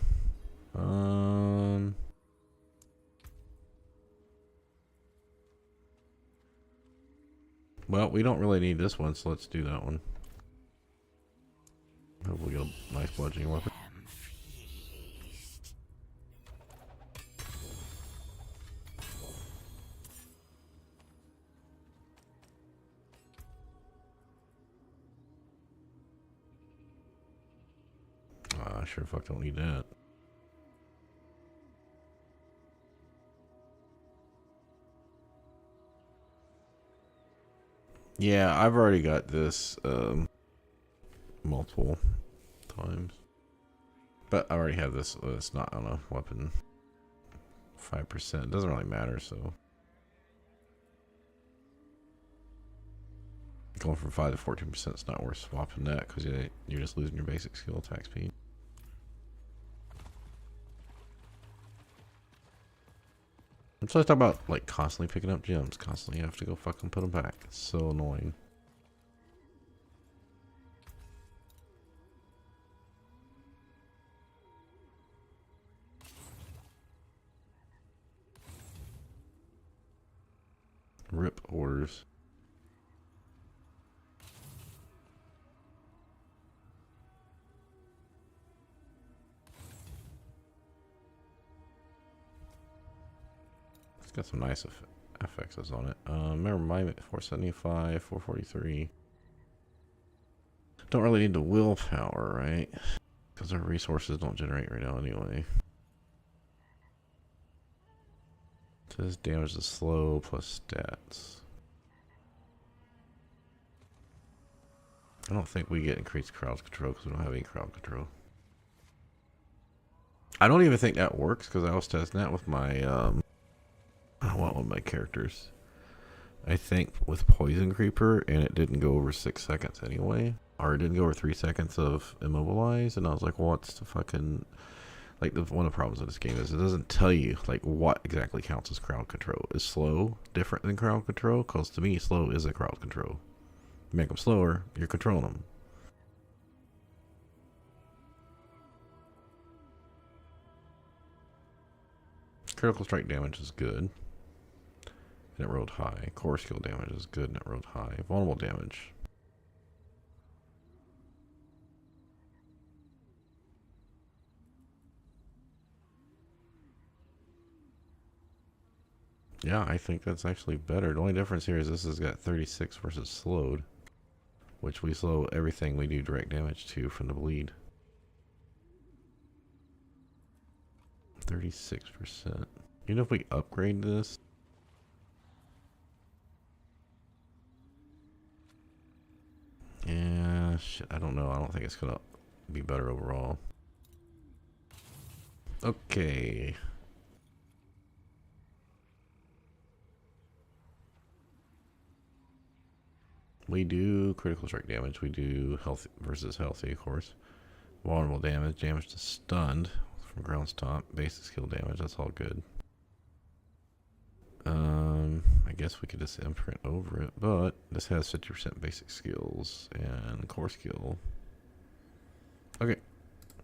Well, we don't really need this one, so let's do that one. Hopefully get a nice bludgeoning weapon. I sure fuck don't need that. Yeah, I've already got this multiple times. But I already have this. It's not on a weapon. 5%. It doesn't really matter, so. Going from 5 to 14% is not worth swapping that because you're just losing your basic skill attack speed. I'm supposed to talk about like constantly picking up gems. Constantly have to go fucking put them back. It's so annoying. Rip orders. It's got some nice FXs on it. Remember my 475, 443. Don't really need the willpower, right? Because our resources don't generate right now anyway. Says damage is slow plus stats. I don't think we get increased crowd control because we don't have any crowd control. I don't even think that works because I was testing that with my one of my characters. I think with Poison Creeper, and it didn't go over 6 seconds anyway, or it didn't go over 3 seconds of immobilize, and I was like, what's the fucking, like, one of the problems in this game is it doesn't tell you like what exactly counts as crowd control. Is slow different than crowd control? Because to me, slow is a crowd control. You make them slower, you're controlling them. Critical strike damage is good. And it rolled high. Core skill damage is good and it rolled high. Vulnerable damage. Yeah, I think that's actually better. The only difference here is this has got 36 versus slowed, which we slow everything we do direct damage to from the bleed. 36%. You know, if we upgrade this, yeah, shit, I don't know. I don't think it's gonna be better overall. Okay. We do critical strike damage. We do healthy versus healthy, of course. Vulnerable damage, damage to stunned from ground stomp, basic skill damage. That's all good. I guess we could just imprint over it, but this has 50% basic skills and core skill. Okay.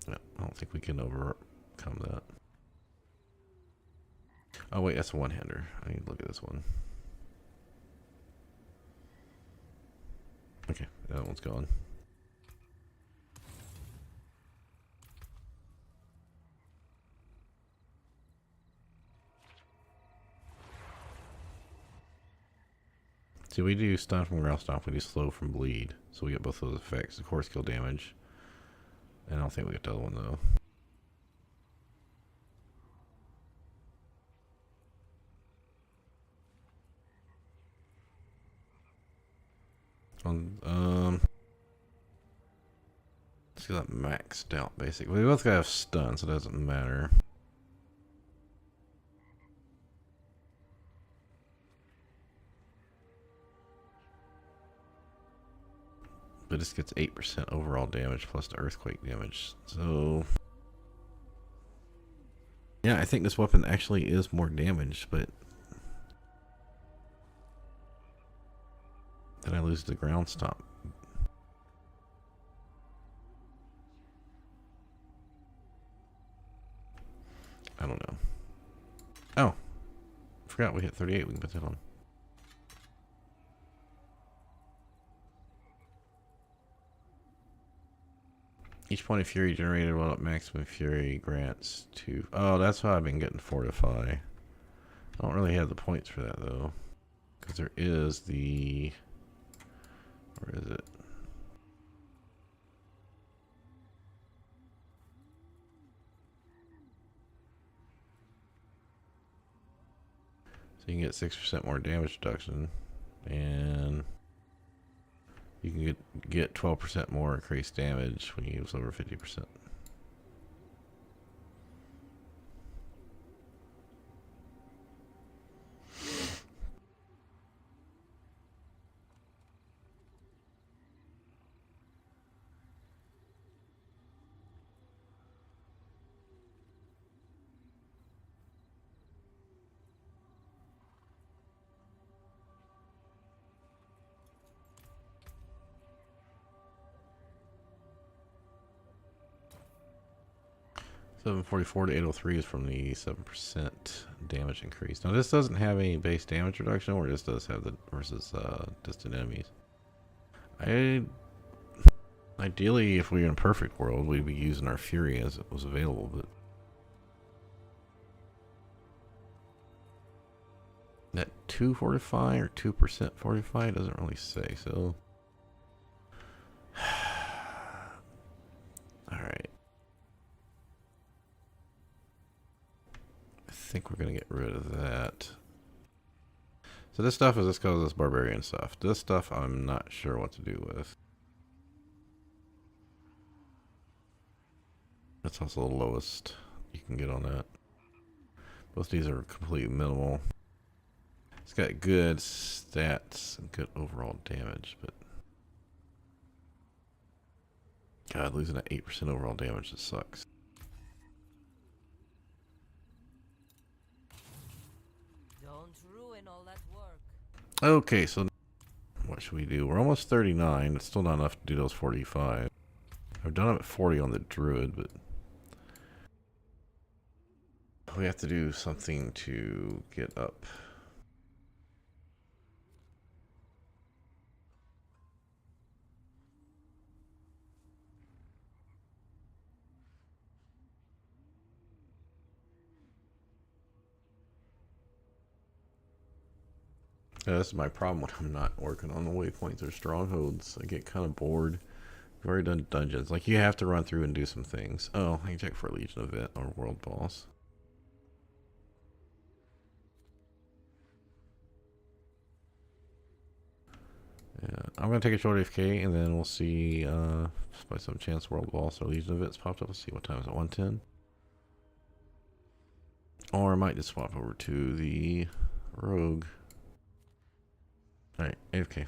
Yeah, I don't think we can overcome that. Oh wait, that's a one-hander. I need to look at this one. Okay, that one's gone. See, we do stun from ground stomp, we do slow from bleed. So we get both those effects, the core skill damage. And I don't think we get the other one though. Let's get that maxed out basically. We both gotta have stun, so it doesn't matter. But this gets 8% overall damage plus the earthquake damage. So yeah, I think this weapon actually is more damage, but then I lose the ground stomp. I don't know. Oh, forgot we hit 38. We can put that on. Each point of fury generated while at maximum fury grants 2. Oh, that's how I've been getting fortify. I don't really have the points for that though, because there is the. Where is it? So you can get 6% more damage reduction, and you can get 12% more increased damage when you use over 50%. $744 to 803 is from the 7% damage increase. Now this doesn't have any base damage reduction, or this does have the versus distant enemies. Ideally, if we were in a perfect world, we'd be using our fury as it was available, but that 2 fortify or 2% fortify doesn't really say, so alright. I think we're gonna get rid of that. So this stuff is just because it's barbarian stuff. This stuff I'm not sure what to do with. That's also the lowest you can get on that. Both these are completely minimal. It's got good stats and good overall damage, but God, losing that 8% overall damage just sucks. Don't ruin all that work. Okay, so what should we do? We're almost 39. It's still not enough to do those 45. I've done them at 40 on the druid, but We have to do something to get up. Yeah, this is my problem when I'm not working on the waypoints or strongholds. I get kind of bored. I've already done dungeons. Like, you have to run through and do some things. Oh, I can check for a Legion event or world boss. Yeah, I'm gonna take a short AFK and then we'll see by some chance world boss or Legion events popped up. Let's see, what time is it? 110? Or I might just swap over to the Rogue. Alright, AFK.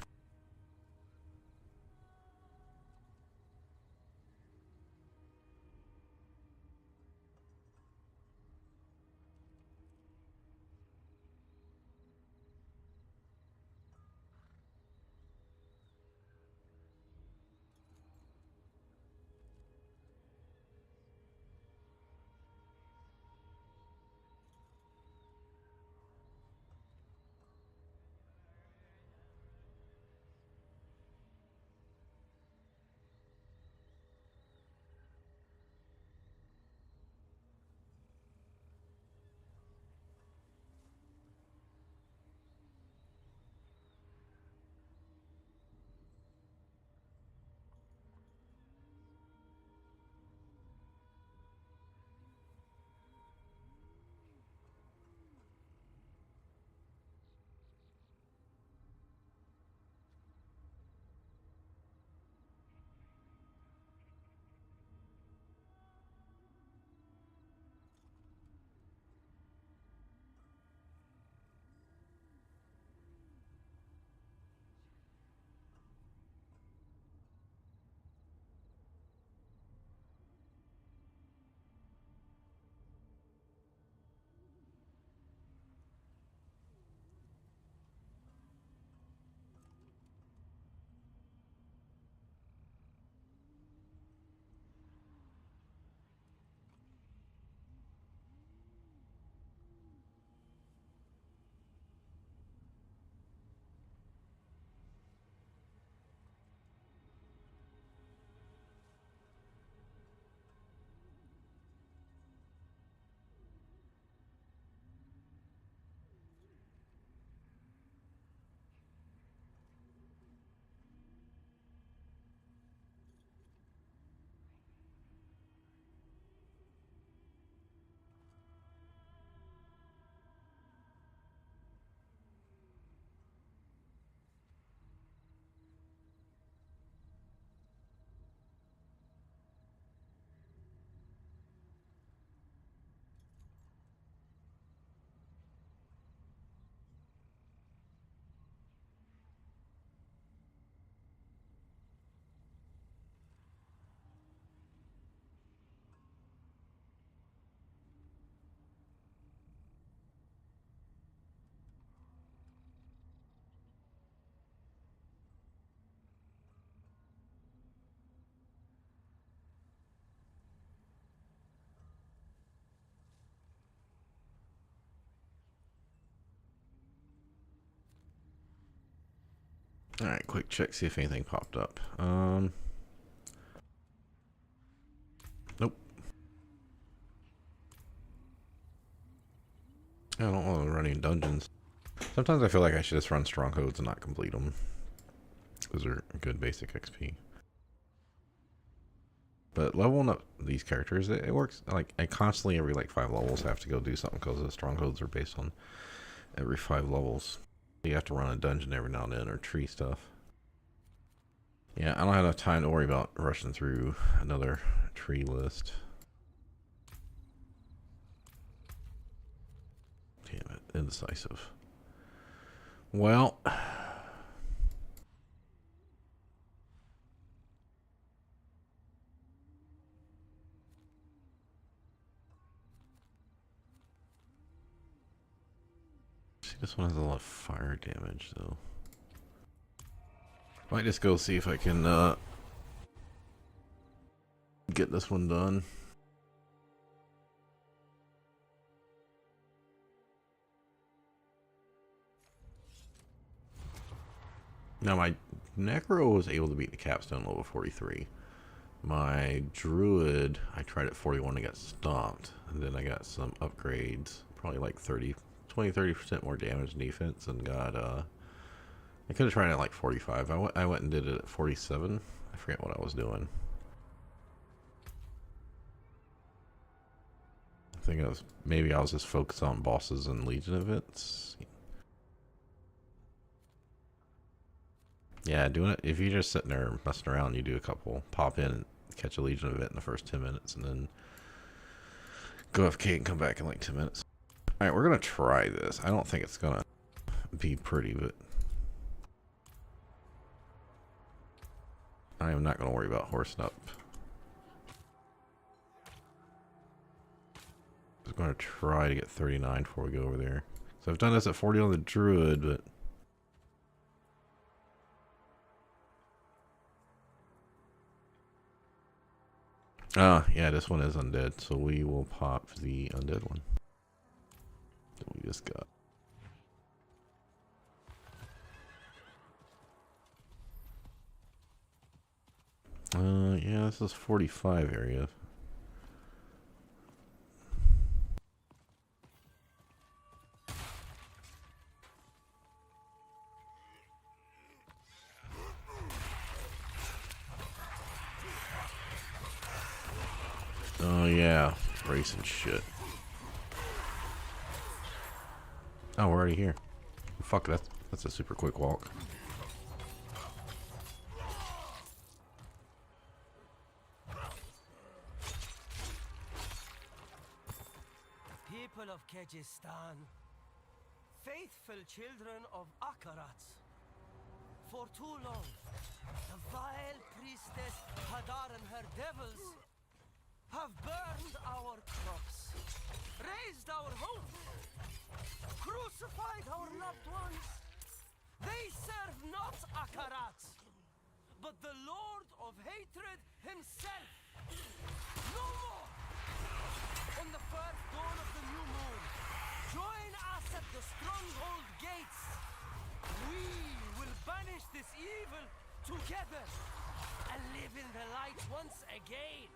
Alright, quick check, see if anything popped up. Nope. I don't want to run any dungeons. Sometimes I feel like I should just run strongholds and not complete them. Those are good basic XP. But leveling up these characters, it works. Like, I constantly, every like 5 levels, have to go do something because the strongholds are based on every 5 levels. You have to run a dungeon every now and then, or tree stuff. Yeah, I don't have enough time to worry about rushing through another tree list. Damn it, indecisive. Well, see, this one has a lot of fire damage, though. Might just go see if I can get this one done. Now my Necro was able to beat the capstone level 43. My Druid, I tried at 41 and got stomped. And then I got some upgrades, probably like 20-30% more damage and defense, and got, I could have tried it at like 45. I went and did it at 47. I forget what I was doing. I think maybe I was just focused on bosses and Legion events. Yeah, doing it, if you're just sitting there messing around, you do a couple, pop in and catch a Legion event in the first 10 minutes, and then go FK and come back in like 10 minutes. Alright, we're gonna try this. I don't think it's gonna be pretty, but I am not gonna worry about horsing up. I'm gonna try to get 39 before we go over there. So I've done this at 40 on the Druid, but yeah, this one is undead, so we will pop the undead one that we just got. Yeah, this is 45 area. Oh yeah, racing shit. Oh, we're already here. Fuck, that's a super quick walk. People of Kyrgyzstan, faithful children of Akarats. For too long, the vile priestess Hadar and her devils have burned our crops, razed our homes, crucified our loved ones. They serve not Akarat, but the Lord of Hatred himself. No more! On the first dawn of the new moon, join us at the stronghold gates. We will banish this evil together and live in the light once again.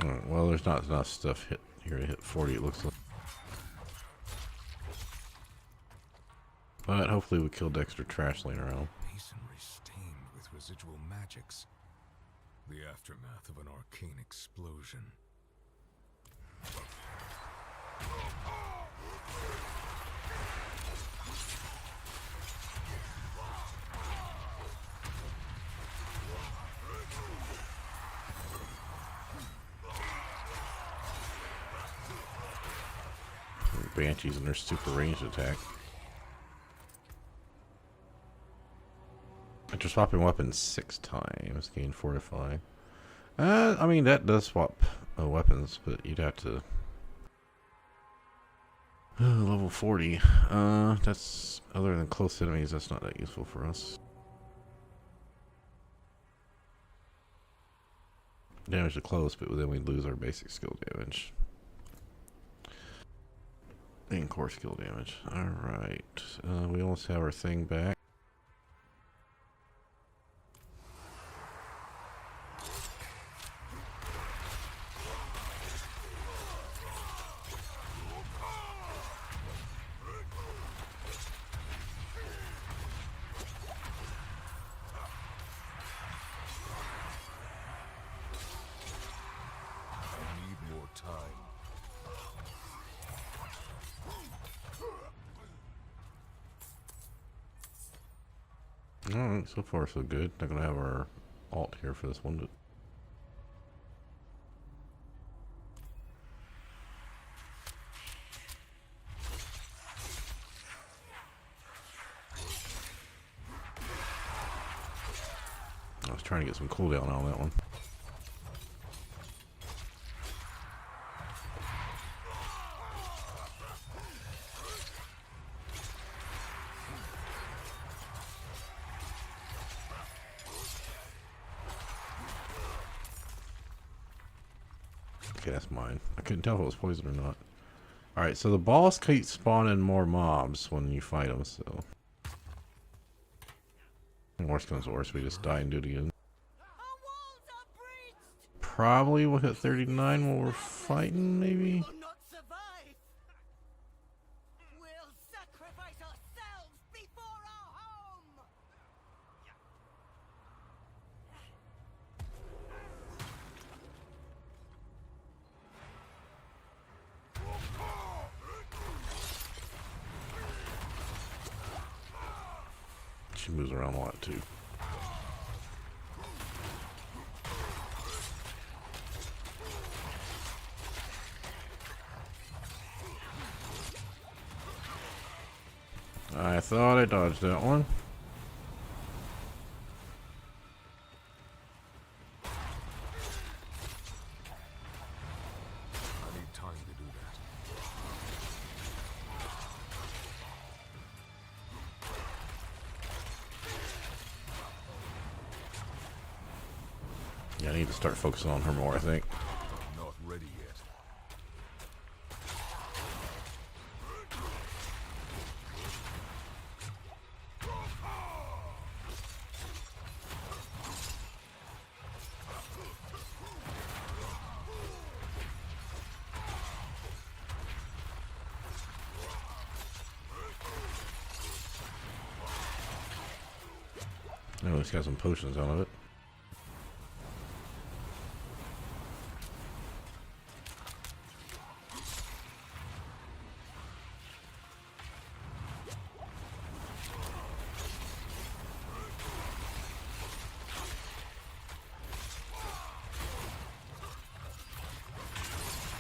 Alright, well, there's not enough stuff here to hit 40, it looks like. But hopefully we killed extra trash laying around. Masonry stained with residual magics. The aftermath of an arcane explosion. Banshees and their super ranged attack. After swapping weapons 6 times, gain fortify. I mean that does swap weapons, but you'd have to level 40. That's other than close enemies. That's not that useful for us. Damage to close, but then we lose our basic skill damage. And core skill damage. Alright. We almost have our thing back. I need more time. Alright, so far so good. Not gonna have our alt here for this one, but I was trying to get some cooldown on that one. Okay, that's mine. I couldn't tell if it was poison or not. Alright, so the boss keeps spawning more mobs when you fight them, so... Worst comes to worst, we just die and do it again. Our walls are breached! Probably we'll hit 39 while we're fighting, maybe? Will not survive! We'll sacrifice ourselves before our home! She moves around a lot, too. I thought I dodged that one. I need time to do that. Yeah, I need to start focusing on her more, I think. I'm not ready yet. Oh, it's got some potions out of it.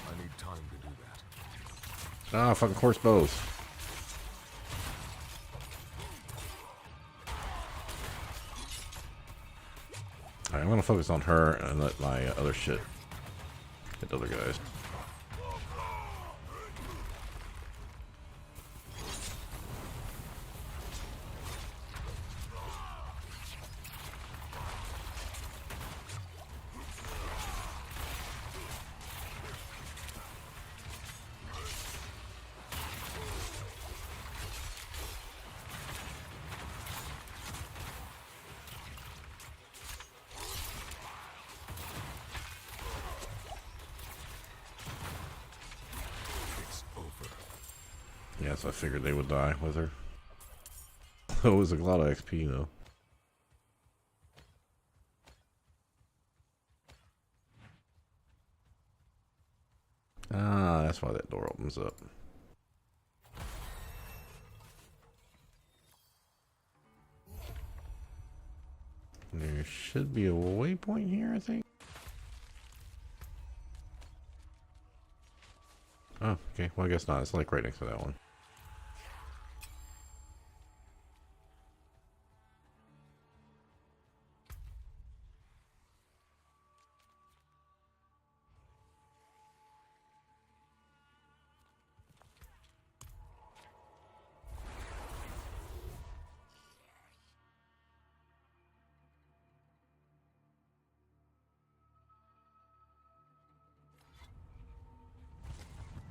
I need time to do that. Ah, fucking horse bows. Alright, I'm gonna focus on her and let my other shit hit the other guys. It's over. Yes, I figured they would die with her. It was a lot of XP though. Ah, that's why that door opens up. There should be a waypoint here, I think. Oh, okay. Well, I guess not. It's like right next to that one.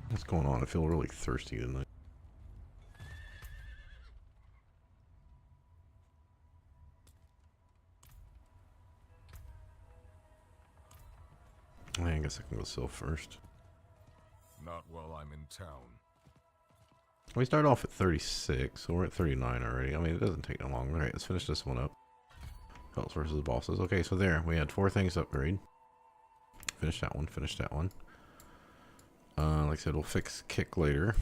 What's going on? I feel really thirsty tonight. I guess I can go sell first. Not while I'm in town. We started off at 36, so we're at 39 already. I mean, it doesn't take that long. Alright, let's finish this one up. Pelts versus bosses. Okay, so there. We had 4 things to upgrade. Finish that one. Finish that one. Like I said, we'll fix kick later.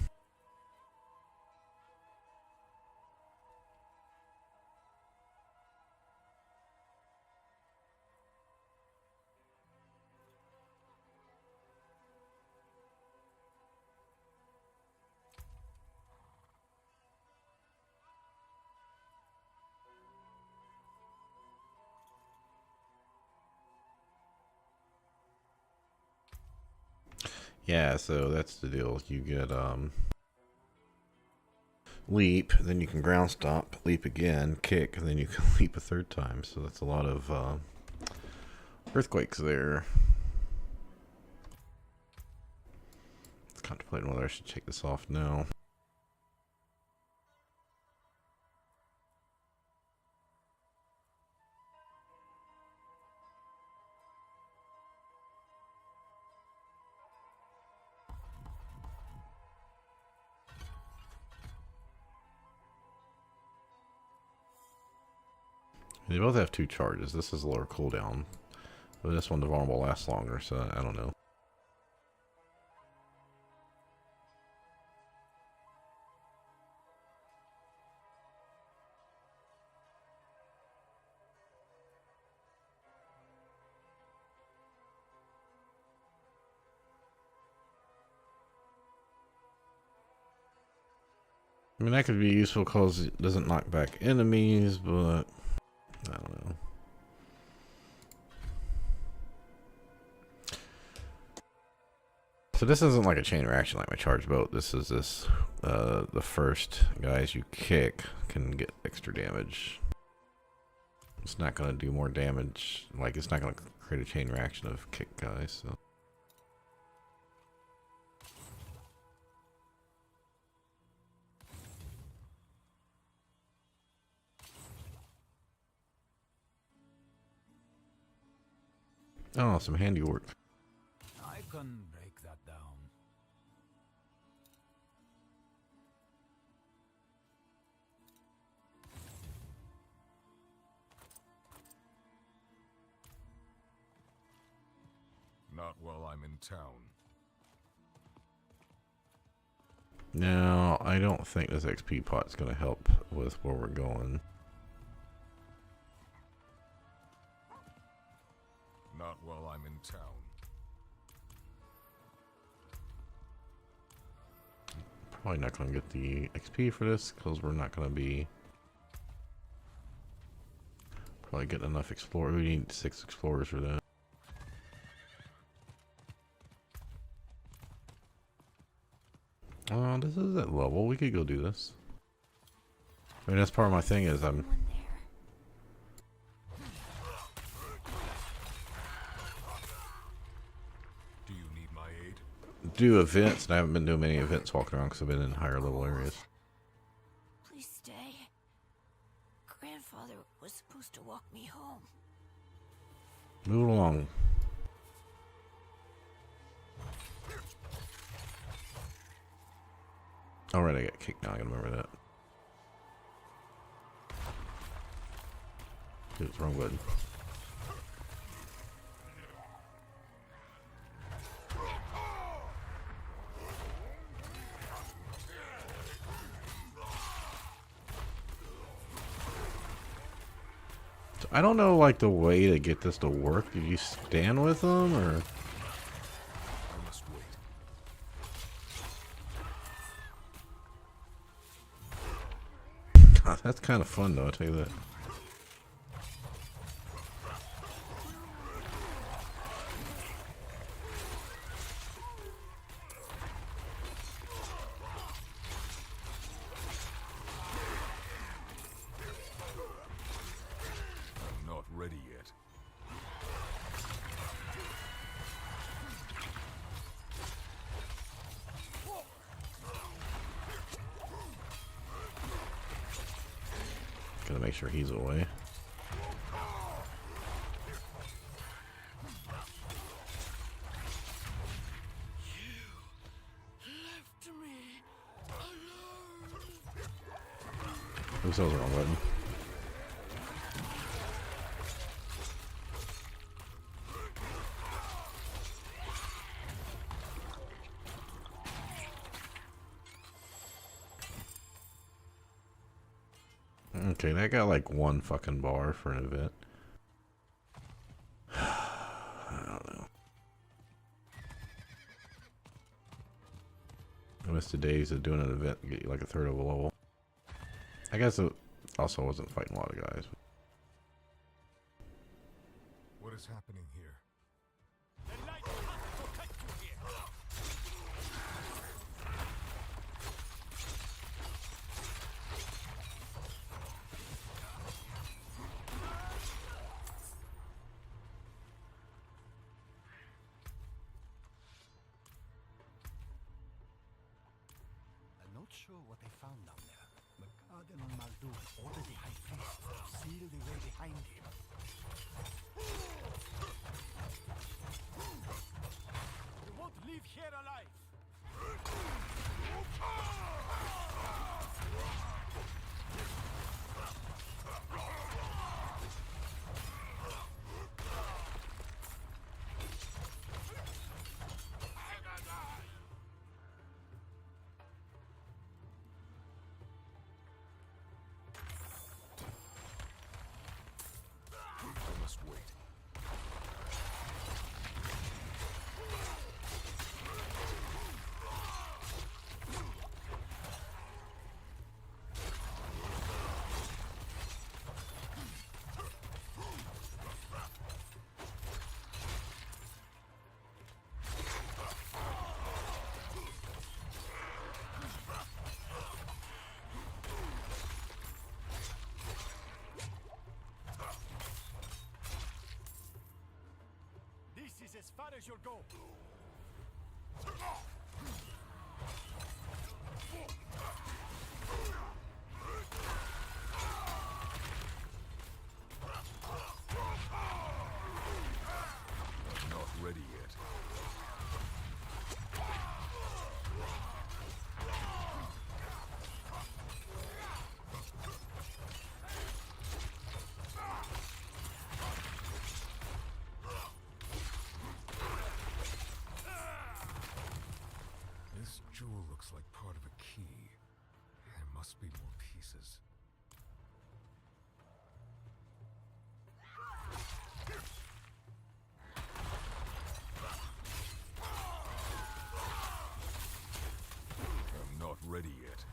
Yeah, so that's the deal. You get leap, then you can ground stomp, leap again, kick, and then you can leap a third time. So that's a lot of earthquakes there. It's contemplating whether I should take this off now. They both have 2 charges. This is a lower cooldown, but this one, the vulnerable lasts longer, so I don't know. I mean, that could be useful because it doesn't knock back enemies, but I don't know. So this isn't like a chain reaction like my charge boat. This is the first guys you kick can get extra damage. It's not going to do more damage. Like, it's not going to create a chain reaction of kick guys, so. Oh, some handiwork. I can break that down. Not while I'm in town. Now, I don't think this XP pot's going to help with where we're going. Not while I'm in town. Probably not going to get the XP for this because we're not going to be probably getting enough explorers. We need 6 explorers for that. This is at level. We could go do this. I mean, that's part of my thing is I'm. Do you need my aid? Do events, and I haven't been doing many events walking around because I've been in higher level areas. Please stay. Grandfather was supposed to walk me home. Move along. Alright, I got kicked now. I gotta remember that. It's wrong button. So I don't know, like, the way to get this to work. Did you stand with them, or? I must wait. God, that's kind of fun, though, I'll tell you that. I'm not ready yet. Gotta make sure he's away. Oops, that was the wrong button. Okay, that got like 1 fucking bar for an event. I don't know. I missed the days of doing an event and get you like a third of a level. I guess it also wasn't fighting a lot of guys. What is happening here? The light path protects you here. not sure what they found down there, but Cardinal Muldoon ordered the High Priest to seal the way behind him. You won't leave here alive! I must wait. This is as far as you'll go. Not ready yet. This jewel looks like part of a key. There must be more pieces. I'm not ready yet.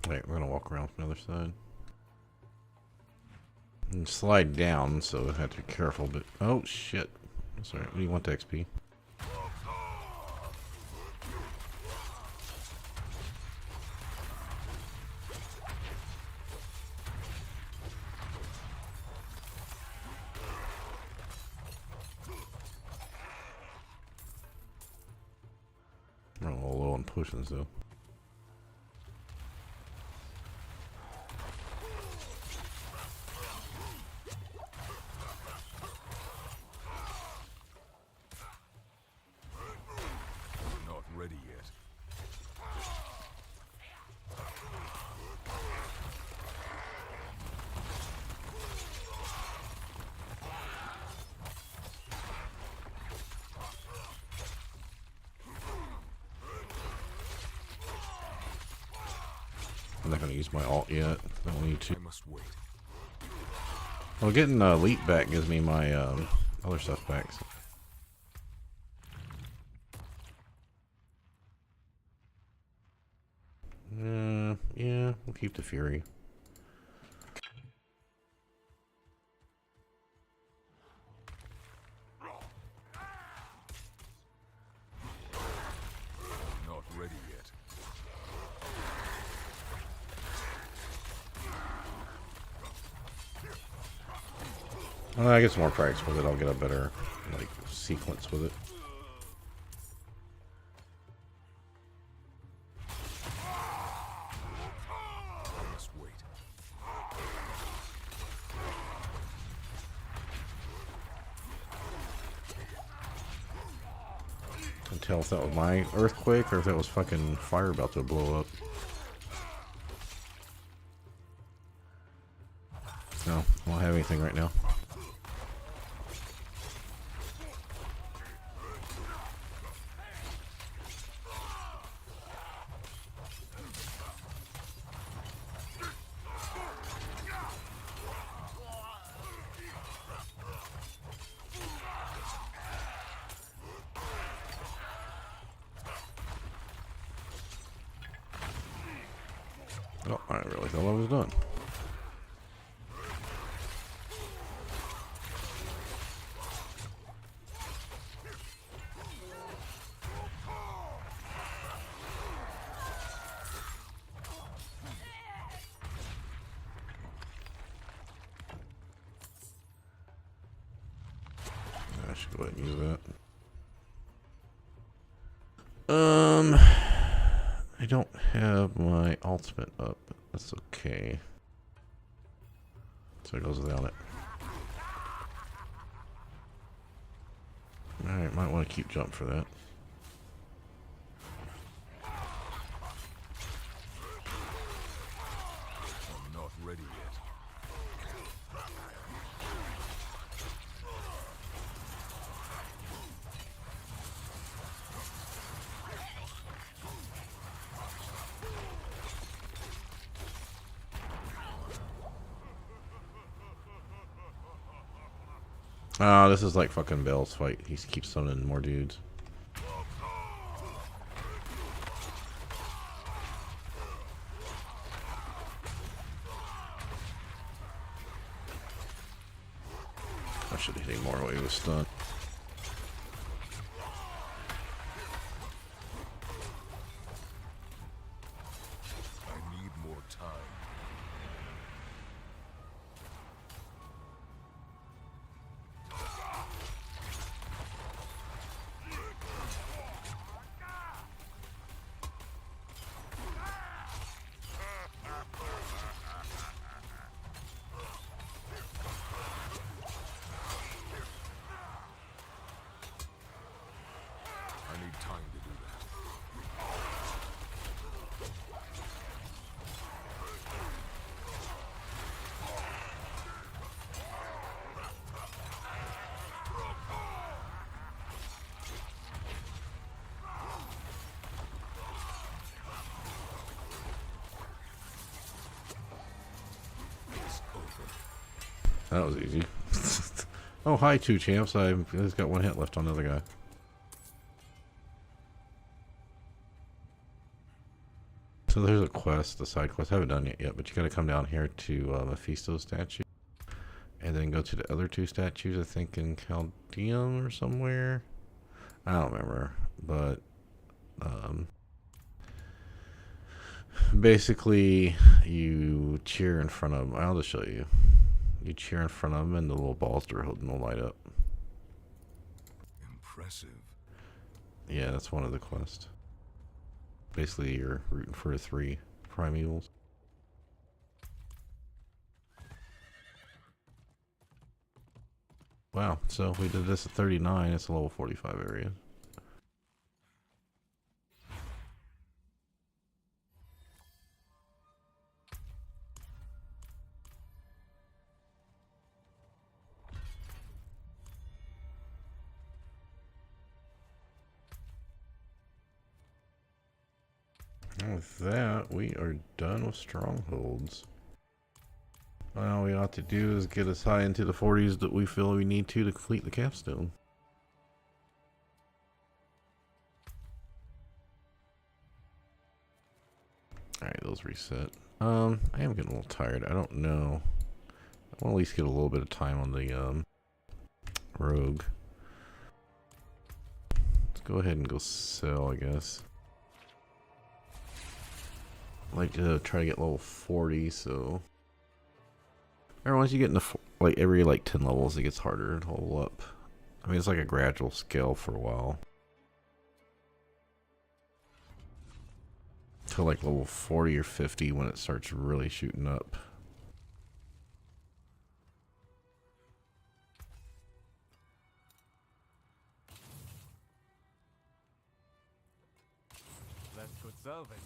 Wait, we're gonna walk around from the other side. And slide down, so I have to be careful, but oh shit. Sorry, what do you want the XP? I'm a little low on potions though. Not ready yet. I'm not gonna use my alt yet. I don't need to. I must wait. Well, getting elite back gives me my other stuff back. So. Yeah, we'll keep the Fury. Not ready yet. I get some more practice with it. I'll get a better like sequence with it. I must wait. Can't tell if that was my earthquake or if that was fucking fire about to blow up. No, I don't have anything right now. Oh, I really thought I was done. should go ahead and use that. I don't have my ultimate up. That's okay. So it goes without it. Alright, might want to keep jump for that. I'm not ready yet. Oh, this is like fucking Bell's fight. He keeps summoning more dudes. I should have hit him more while he was stunned. I need more time. I need time to do that. It's over. That was easy. Oh, hi, two champs. He's got one hit left on the other guy. So there's a quest, a side quest. I haven't done it yet, but you got to come down here to Mephisto's statue. And then go to the other two statues, I think in Chaldeum or somewhere. I don't remember. But basically, you cheer in front of them. I'll just show you. You cheer in front of them, and the little balls they're holding will light up. Impressive. Yeah, that's one of the quests. Basically, you're rooting for the 3 primevals. Wow, so we did this at 39. It's a level 45 area. And with that, we are done with strongholds. All we ought to do is get us high into the 40s that we feel we need to complete the capstone. Alright, those reset. I am getting a little tired. I don't know. I want to at least get a little bit of time on the rogue. Let's go ahead and go sell, I guess. I'd like to try to get level 40, so once you get into like every like 10 levels, it gets harder to hold up. I mean, it's like a gradual scale for a while. Till like level 40 or 50 when it starts really shooting up. That could solve it.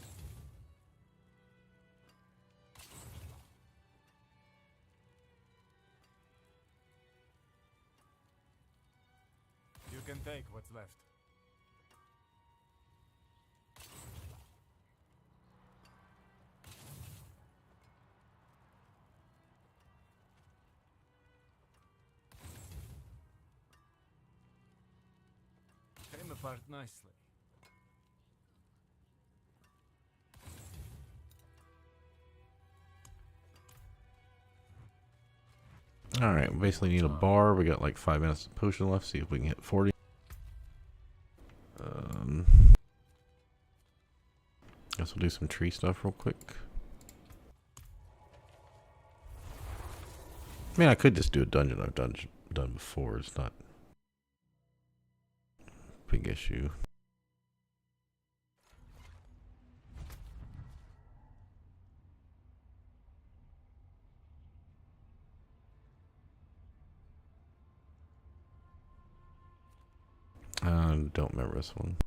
You can take what's left. Came apart nicely. Alright, we basically need a bar. We got like 5 minutes of potion left. See if we can hit 40. Guess we'll do some tree stuff real quick. I mean, I could just do a dungeon I've done before. It's not big issue. I don't remember this one.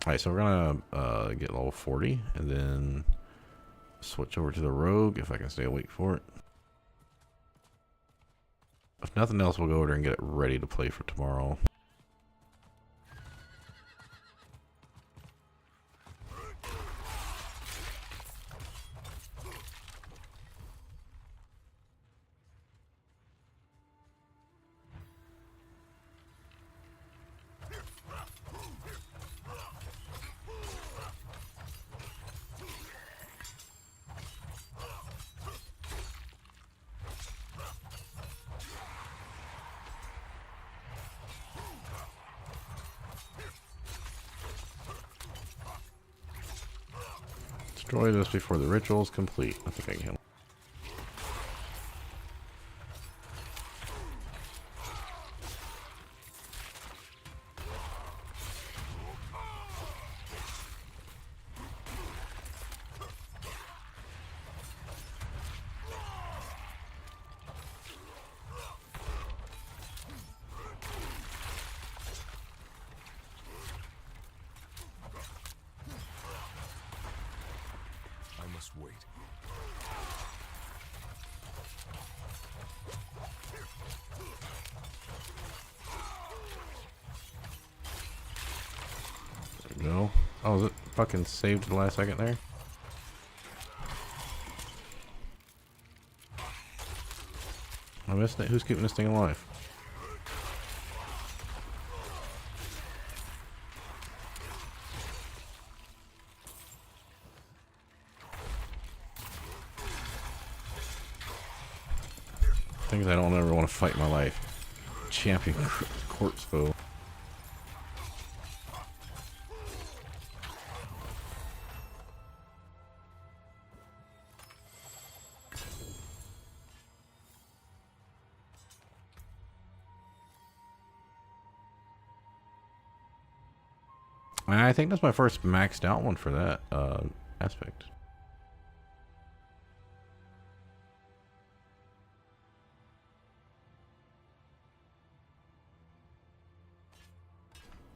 Alright, so we're gonna get level 40 and then switch over to the Rogue if I can stay awake for it. If nothing else, we'll go over there and get it ready to play for tomorrow. Destroy this before the ritual is complete. I think I can. I must wait. There we go. Oh, is it fucking saved at the last second there? I missed it. Who's keeping this thing alive? Things I don't ever want to fight in my life. Champion corpse foe. I think that's my first maxed out one for that aspect.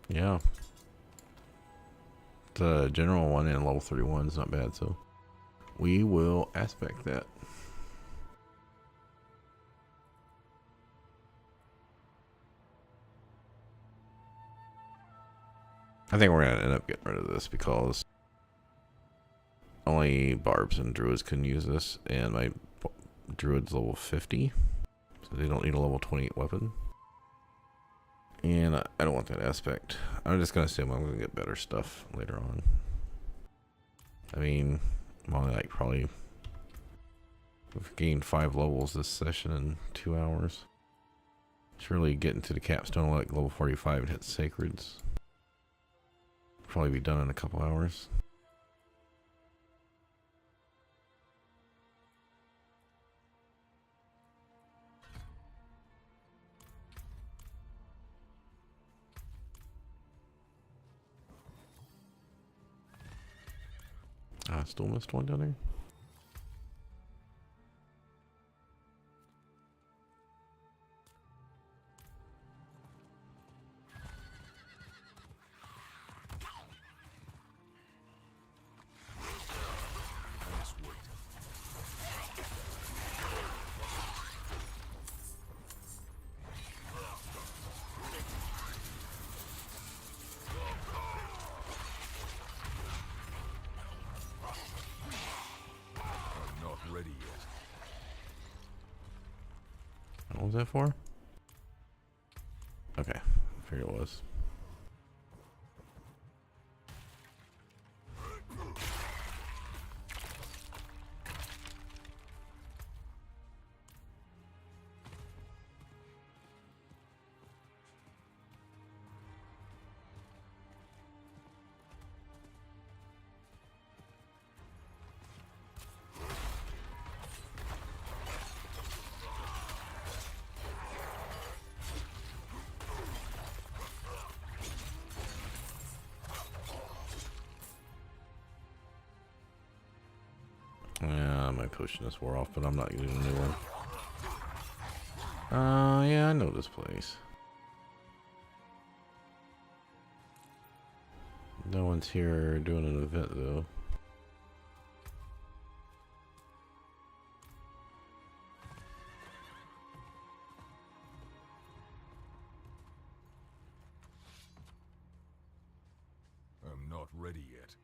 Yeah. The general one and level 31 is not bad, so we will aspect that. I think we're going to end up getting rid of this because only barbs and druids can use this, and my druid's level 50, so they don't need a level 28 weapon. And I don't want that aspect. I'm just going to assume I'm going to get better stuff later on. I mean, I'm only like probably... We've gained 5 levels this session in 2 hours. It's really getting to the capstone like level 45 and hit sacreds. Probably be done in a couple hours. I still missed one down there. I must wait. I'm not ready yet. What was that for? Okay, I figured it was. Yeah, I might push this war off, but I'm not getting a new one. Yeah, I know this place. No one's here doing an event though. I'm not ready yet.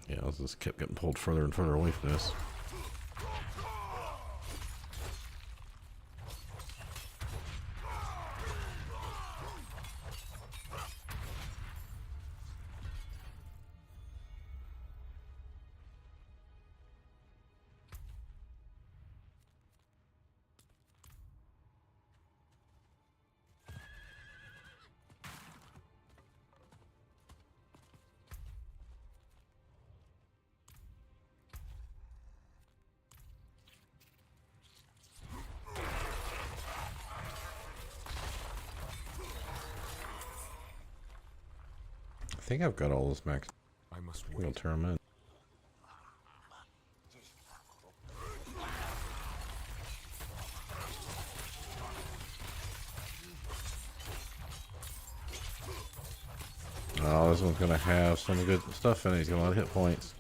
Yeah, I just kept getting pulled further and further away from this. I think I've got all this max. I must I'm gonna wait. turn them in. Oh, this one's gonna have some good stuff in it. He's got a lot of hit points.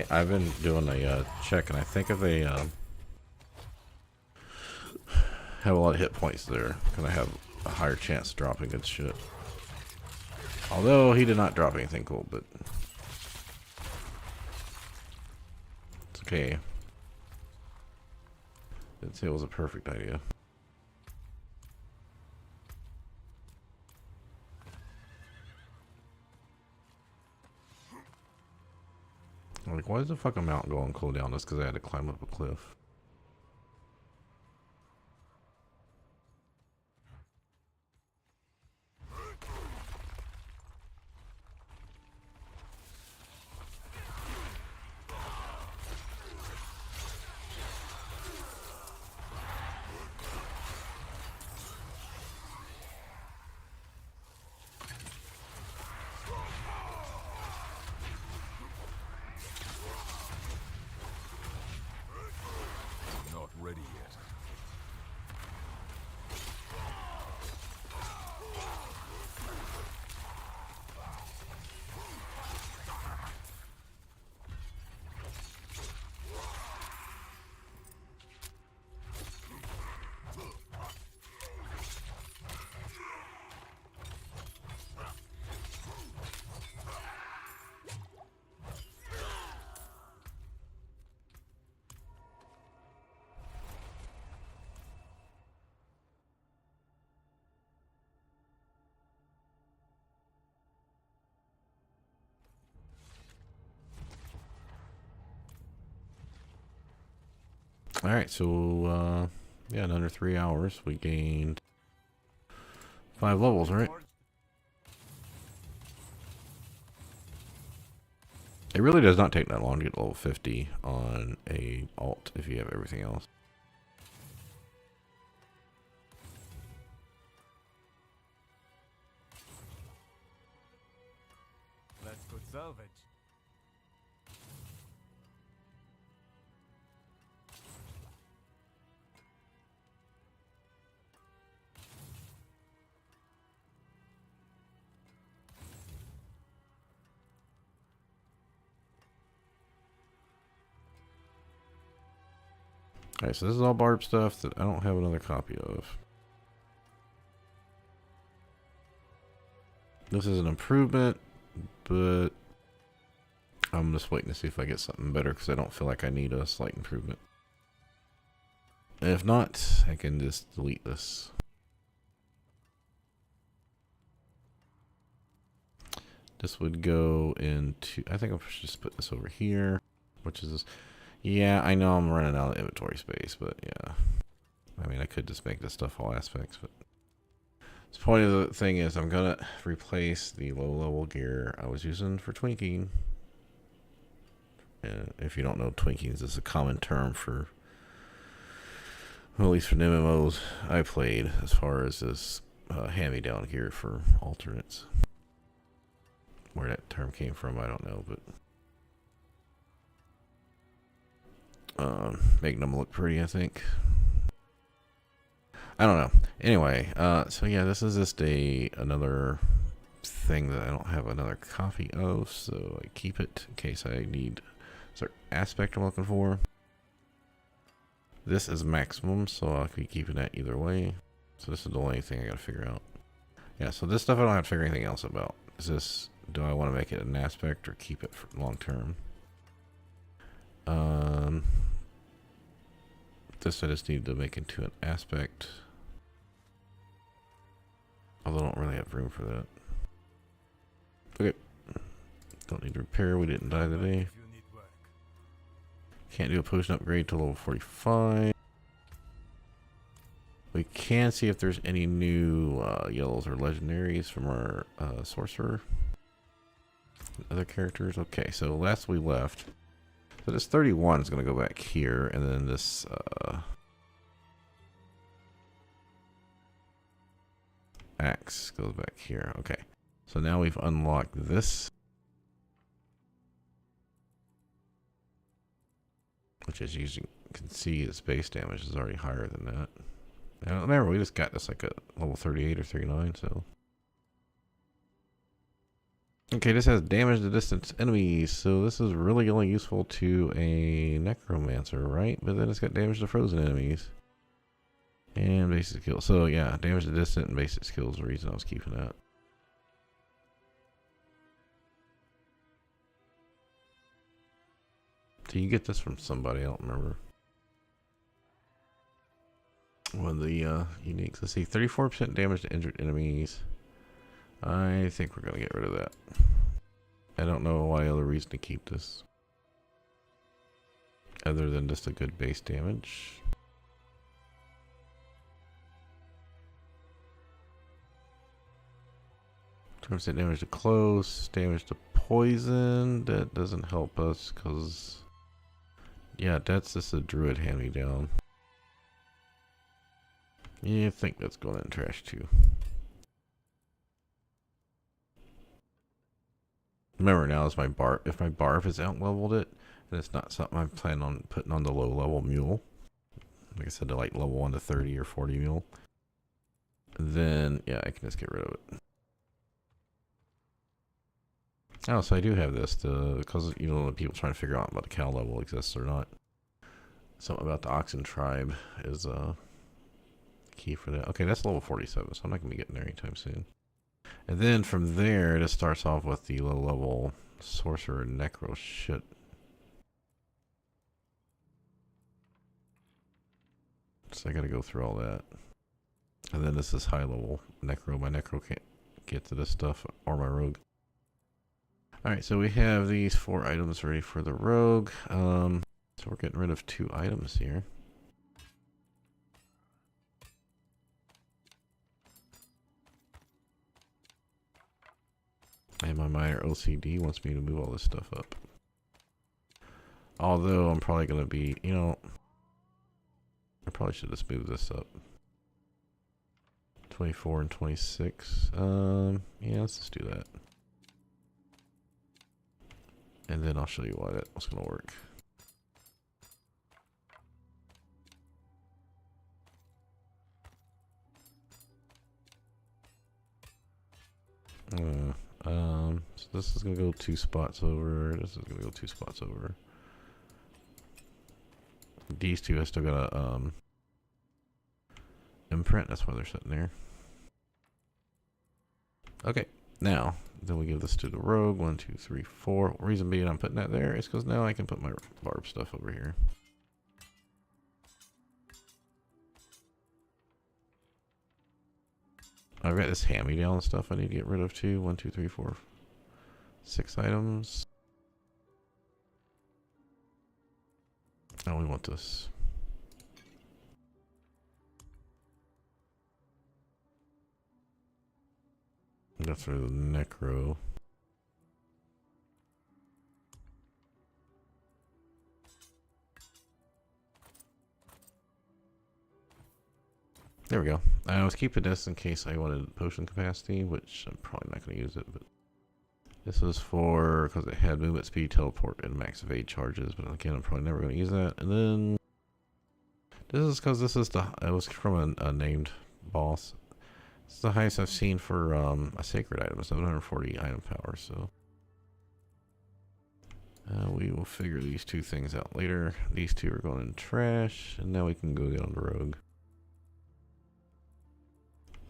I've been doing a check, and I think if they have a lot of hit points, they're gonna have a higher chance of dropping good shit. Although he did not drop anything cool, but it's okay. Didn't say it was a perfect idea. Like, why does the fucking mountain go on cooldown? Just because I had to climb up a cliff. I'm not ready yet. Alright, so, yeah, in under 3 hours, we gained 5 levels, right? It really does not take that long to get level 50 on a alt if you have everything else. That's good salvage. Alright, so this is all Barb stuff that I don't have another copy of. This is an improvement, but I'm just waiting to see if I get something better because I don't feel like I need a slight improvement. If not, I can just delete this. This would go into, I think I should just put this over here, which is, yeah, I know I'm running out of inventory space, but yeah. I mean, I could just make this stuff all aspects, but the point of the thing is I'm going to replace the low level gear I was using for twinking. If you don't know, twinking is a common term for, well, at least for the MMOs I played, as far as this hand-me-down gear for alternates. Where that term came from, I don't know, but making them look pretty, I think. I don't know. Anyway, so yeah, this is just another thing that I don't have another copy of, so I keep it in case I need a certain aspect I'm looking for. This is maximum, so I'll be keeping that either way. So this is the only thing I gotta figure out. Yeah, so this stuff I don't have to figure anything else about. Is this, do I want to make it an aspect or keep it for long term? This I just need to make into an aspect. Although I don't really have room for that. Okay. Don't need to repair, we didn't die today. If you need work. Can't do a potion upgrade till level 45. We can see if there's any new yellows or legendaries from our sorcerer. Other characters. Okay, so last we left. So this 31 is going to go back here, and then this axe goes back here. Okay, so now we've unlocked this, which, as you can see, its base damage is already higher than that. Now remember, we just got this like at level 38 or 39, so. Okay, this has damage to distance enemies, so this is really only useful to a necromancer, right? But then it's got damage to frozen enemies. And basic skill. So yeah, damage to distant and basic skill is the reason I was keeping that. Do you get this from somebody? I don't remember. One of the uniques. Let's see, 34% damage to injured enemies. I think we're going to get rid of that. I don't know why other reason to keep this. Other than just a good base damage. Percent damage to close, damage to poison. That doesn't help us because, yeah, that's just a druid hand-me-down. Yeah, I think that's going in trash too. Remember, now is my bar. If my barf has out-leveled it, and it's not something I plan on putting on the low-level mule, like I said, to like level 1 to 30 or 40 mule, then yeah, I can just get rid of it. Oh, so I do have this because you know, the people trying to figure out about the cow level exists or not. Something about the oxen tribe is key for that. Okay, that's level 47, so I'm not gonna be getting there anytime soon. And then from there, it starts off with the low level sorcerer necro shit. So I gotta go through all that. And then this is high level necro. My necro can't get to this stuff, or my rogue. Alright, so we have these 4 items ready for the rogue. So we're getting rid of 2 items here. And my minor OCD wants me to move all this stuff up. Although I'm probably going to be, you know, I probably should just move this up. 24 and 26. Yeah, let's just do that. And then I'll show you why that's going to work. So this is going to go 2 spots over. This is going to go 2 spots over. These two I still got a imprint. That's why they're sitting there. Okay, now then we give this to the rogue. 1, 2, 3, 4. Reason being I'm putting that there is because now I can put my barb stuff over here. I've got this hand-me-down stuff I need to get rid of too. 1, 2, 3, 4, 6 items. Oh, we want this. Go through the necro. There we go. I was keeping this in case I wanted potion capacity, which I'm probably not going to use it, but this is for, because it had movement speed, teleport, and max evade charges, but again, I'm probably never going to use that. And then this is because this is it was from a named boss. It's the highest I've seen for a sacred item, 740 item power, so we will figure these two things out later. These two are going in trash, and now we can go get on the rogue.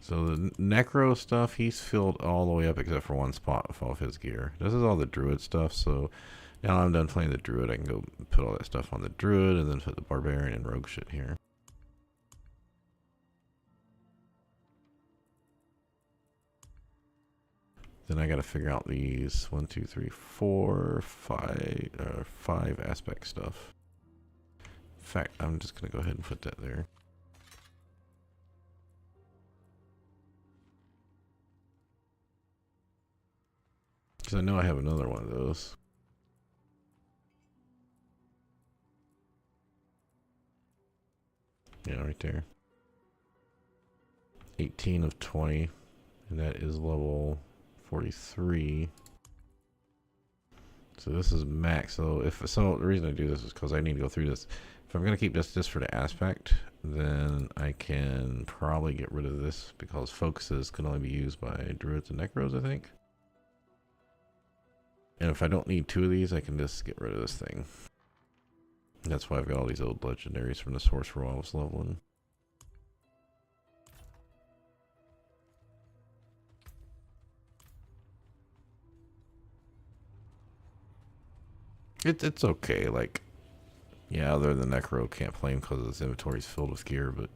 So the necro stuff, he's filled all the way up except for one spot with all of his gear. This is all the druid stuff, so now I'm done playing the druid, I can go put all that stuff on the druid and then put the barbarian and rogue shit here. Then I gotta figure out these 1, 2, 3, 4, 5 aspect stuff. In fact, I'm just gonna go ahead and put that there. Because I know I have another one of those. Yeah, right there. 18 of 20. And that is level 43. So this is max. So the reason I do this is because I need to go through this. If I'm going to keep this just for the aspect, then I can probably get rid of this because focuses can only be used by druids and necros, I think. And if I don't need 2 of these, I can just get rid of this thing. That's why I've got all these old legendaries from the sorcerer while I was leveling. It's okay, like, yeah, other than necro can't play him because his inventory's filled with gear, but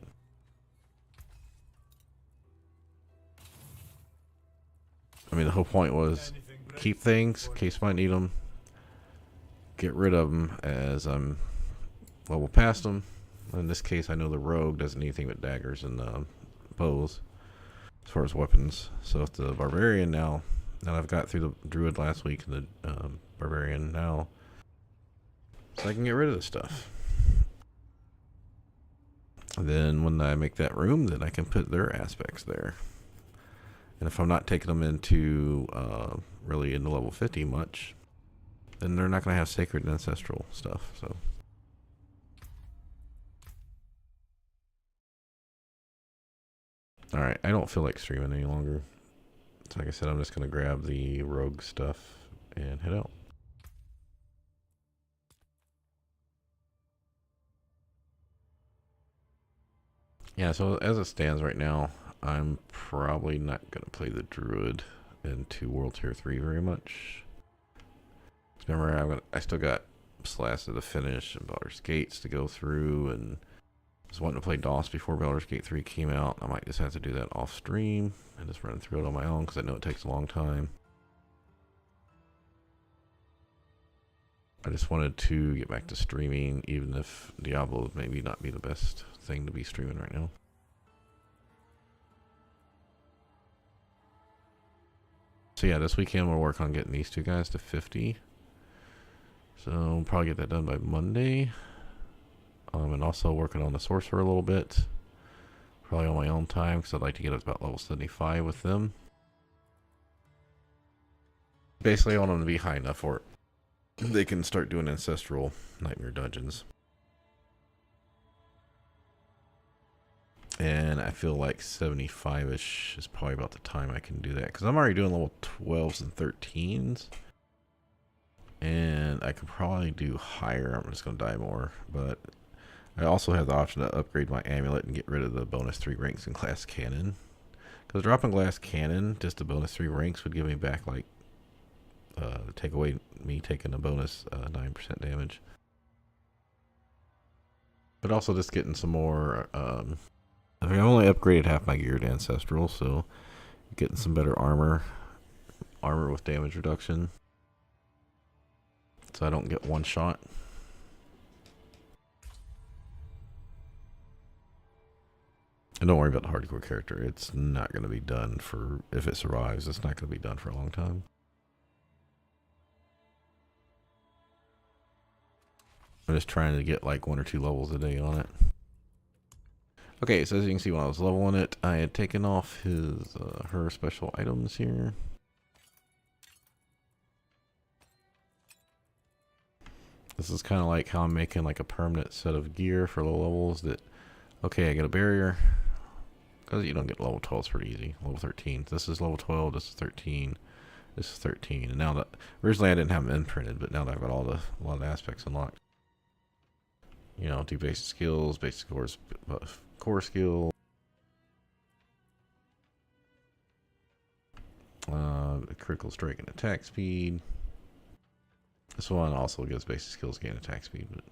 I mean, the whole point was keep things in case I might need them, get rid of them as I'm level past them. In this case, I know the rogue doesn't need anything but daggers and bows as far as weapons. So if the barbarian now I've got through the druid last week and the barbarian now, so I can get rid of this stuff. And then when I make that room, then I can put their aspects there. And if I'm not taking them into really into level 50 much, then they're not going to have sacred and ancestral stuff. So all right, I don't feel like streaming any longer. So like I said, I'm just going to grab the rogue stuff and head out. Yeah, so as it stands right now, I'm probably not going to play the druid into World Tier 3 very much. Remember, I still got Slasta to finish and Baldur's Gates to go through, and I was wanting to play DOS before Baldur's Gate 3 came out. I might just have to do that off stream and just run through it on my own because I know it takes a long time. I just wanted to get back to streaming, even if Diablo maybe not be the best thing to be streaming right now. So yeah, this weekend we'll work on getting these two guys to 50. So I'll probably get that done by Monday. And also working on the sorcerer a little bit. Probably on my own time because I'd like to get up to about level 75 with them. Basically, I want them to be high enough where they can start doing ancestral nightmare dungeons. And I feel like 75-ish is probably about the time I can do that. Because I'm already doing level 12s and 13s. And I could probably do higher. I'm just going to die more. But I also have the option to upgrade my amulet and get rid of the bonus 3 ranks in glass cannon. Because dropping glass cannon, just a bonus 3 ranks would give me back like, take away me taking a bonus 9% damage. But also just getting some more, I mean, I only upgraded half my gear to ancestral, so getting some better armor with damage reduction. So I don't get one shot. And don't worry about the hardcore character. It's not going to be done for, if it survives, it's not going to be done for a long time. I'm just trying to get like 1 or 2 levels a day on it. Okay, so as you can see, when I was leveling it, I had taken off her special items here. This is kind of like how I'm making like a permanent set of gear for low levels that, okay, I get a barrier. Because you don't get level 12, it's pretty easy. Level 13. This is level 12, this is 13, this is 13. And now that, originally I didn't have them imprinted, but now that I've got a lot of aspects unlocked. You know, do basic skills, basic core skill. Critical strike and attack speed. This one also gives basic skills gain attack speed, but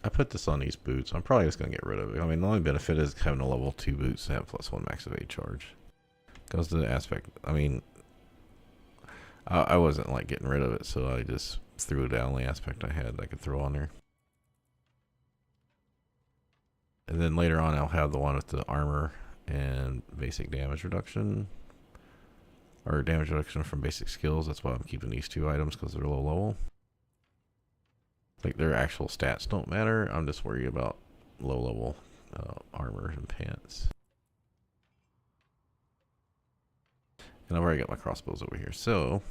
I put this on these boots. I'm probably just going to get rid of it. I mean, the only benefit is having a level 2 boots that have +1 max evade charge. Goes to the aspect, I mean, I wasn't like getting rid of it, so I just threw it down the aspect I had I could throw on there. And then later on I'll have the one with the armor and basic damage reduction. Or damage reduction from basic skills. That's why I'm keeping these 2 items, because they're low level. Like their actual stats don't matter. I'm just worried about low level armor and pants. And I've already got my crossbows over here. So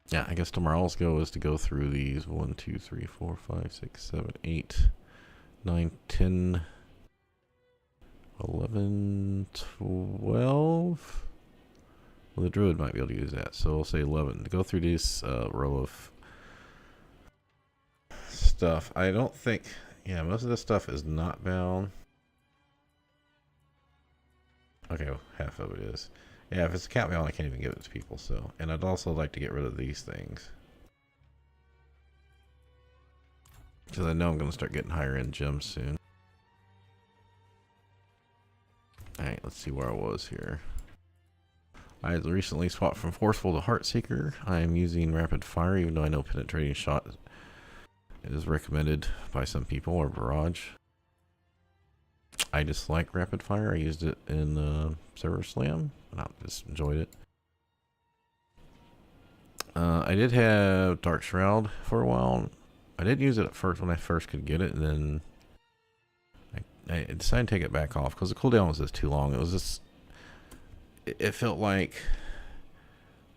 yeah, I guess tomorrow's go is to go through these 1, 2, 3, 4, 5, 6, 7, 8, 9, 10, 11, 12. Well, the druid might be able to use that, so we'll say 11. To go through this row of stuff, I don't think, yeah, most of this stuff is not bound. Okay, well, half of it is. Yeah, if it's a cat bound, I can't even give it to people, so. And I'd also like to get rid of these things. Because I know I'm going to start getting higher end gems soon. Alright, let's see where I was here. I recently swapped from Forceful to Heartseeker. I am using Rapid Fire, even though I know Penetrating Shot is recommended by some people, or Barrage. I just like Rapid Fire. I used it in Server Slam, and I just enjoyed it. I did have Dark Shroud for a while. I didn't use it at first when I first could get it, and then I decided to take it back off because the cooldown was just too long. It was just, it felt like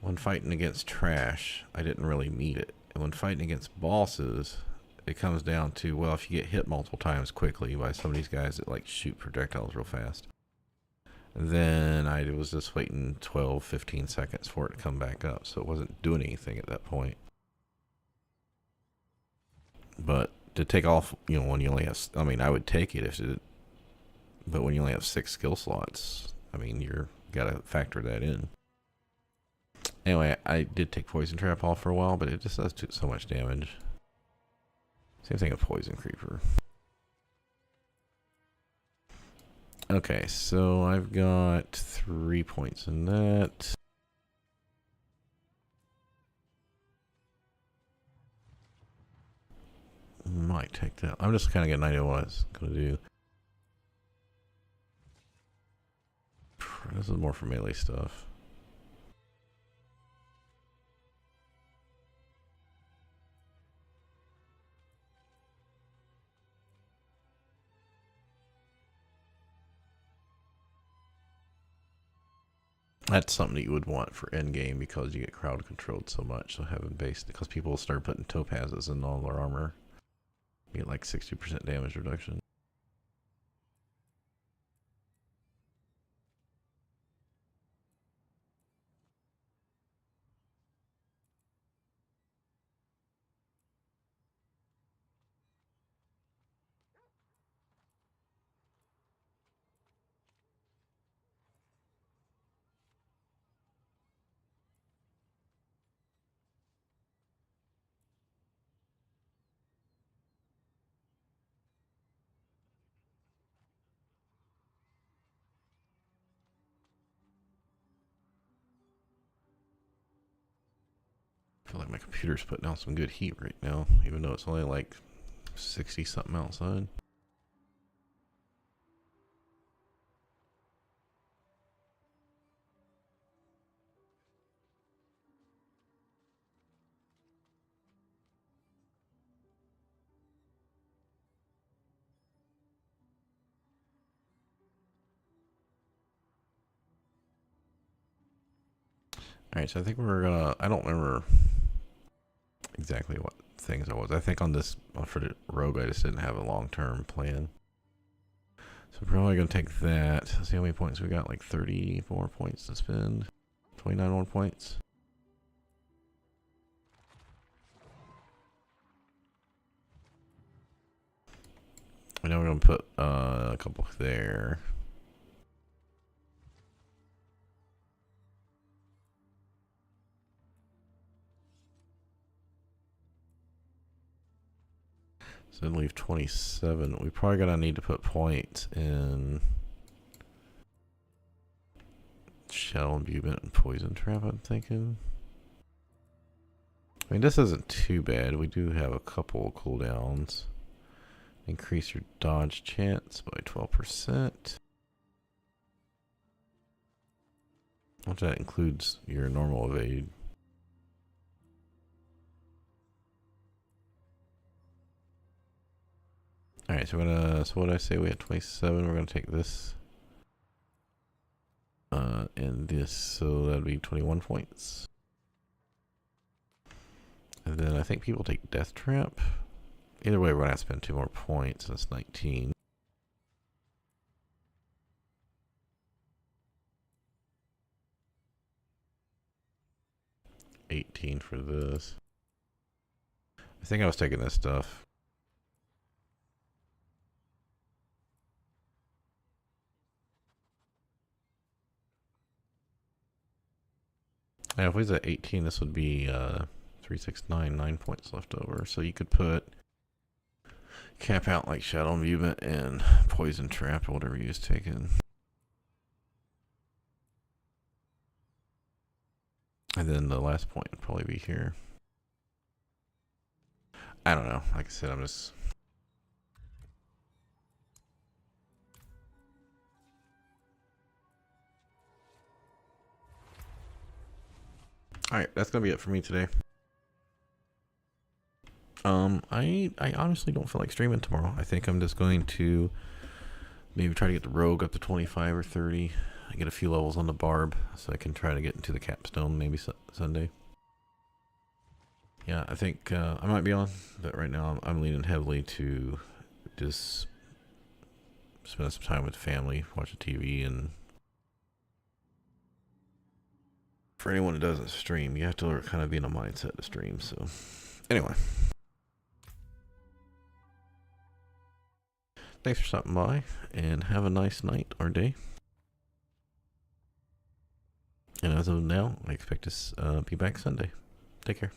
when fighting against trash, I didn't really need it. And when fighting against bosses, it comes down to, well, if you get hit multiple times quickly by some of these guys that like shoot projectiles real fast, then I was just waiting 12, 15 seconds for it to come back up. So it wasn't doing anything at that point. But to take off, you know, when you only have, I mean, I would take it if it, but when you only have 6 skill slots, I mean, you're got to factor that in. Anyway, I did take Poison Trap off for a while, but it just does so much damage. Same thing with Poison Creeper. Okay, so I've got 3 points in that. Might take that. I'm just kind of getting an idea what I was going to do. This is more for melee stuff. That's something that you would want for endgame because you get crowd controlled so much. So having base, because people will start putting topazes in all their armor, you get like 60% damage reduction. I feel like my computer's putting out some good heat right now, even though it's only like 60 something outside. Alright, so I think we're gonna, I don't remember exactly what things I was. I think on this, for the Rogue, I just didn't have a long-term plan. So we're probably gonna take that. Let's see how many points we got, like 34 points to spend. 29 more points. I know we're gonna put a couple there. So then leave 27. We probably gonna need to put points in Shell Imbuement and Poison Trap, I'm thinking. I mean, this isn't too bad. We do have a couple of cooldowns. Increase your dodge chance by 12%. Which that includes your normal evade. Alright, so we're gonna, so what did I say? We had 27. We're gonna take this. And this, so that'd be 21 points. And then I think people take Death Trap. Either way, we're gonna have to spend 2 more points. That's 19. $18 for this. I think I was taking this stuff. Yeah, if we was at 18, this would be 3, 6, 9, 9 points left over. So you could put cap out like Shadow Imbuement and Poison Trap or whatever you was taking. And then the last point would probably be here. I don't know. Like I said, I'm just... Alright, that's gonna be it for me today. I honestly don't feel like streaming tomorrow. I think I'm just going to maybe try to get the Rogue up to 25 or 30. I get a few levels on the Barb, so I can try to get into the capstone maybe Sunday. Yeah, I think I might be on, but right now I'm leaning heavily to just spend some time with the family, watching TV, and for anyone who doesn't stream, you have to kind of be in a mindset to stream. So, anyway. Thanks for stopping by, and have a nice night or day. And as of now, I expect to be back Sunday. Take care.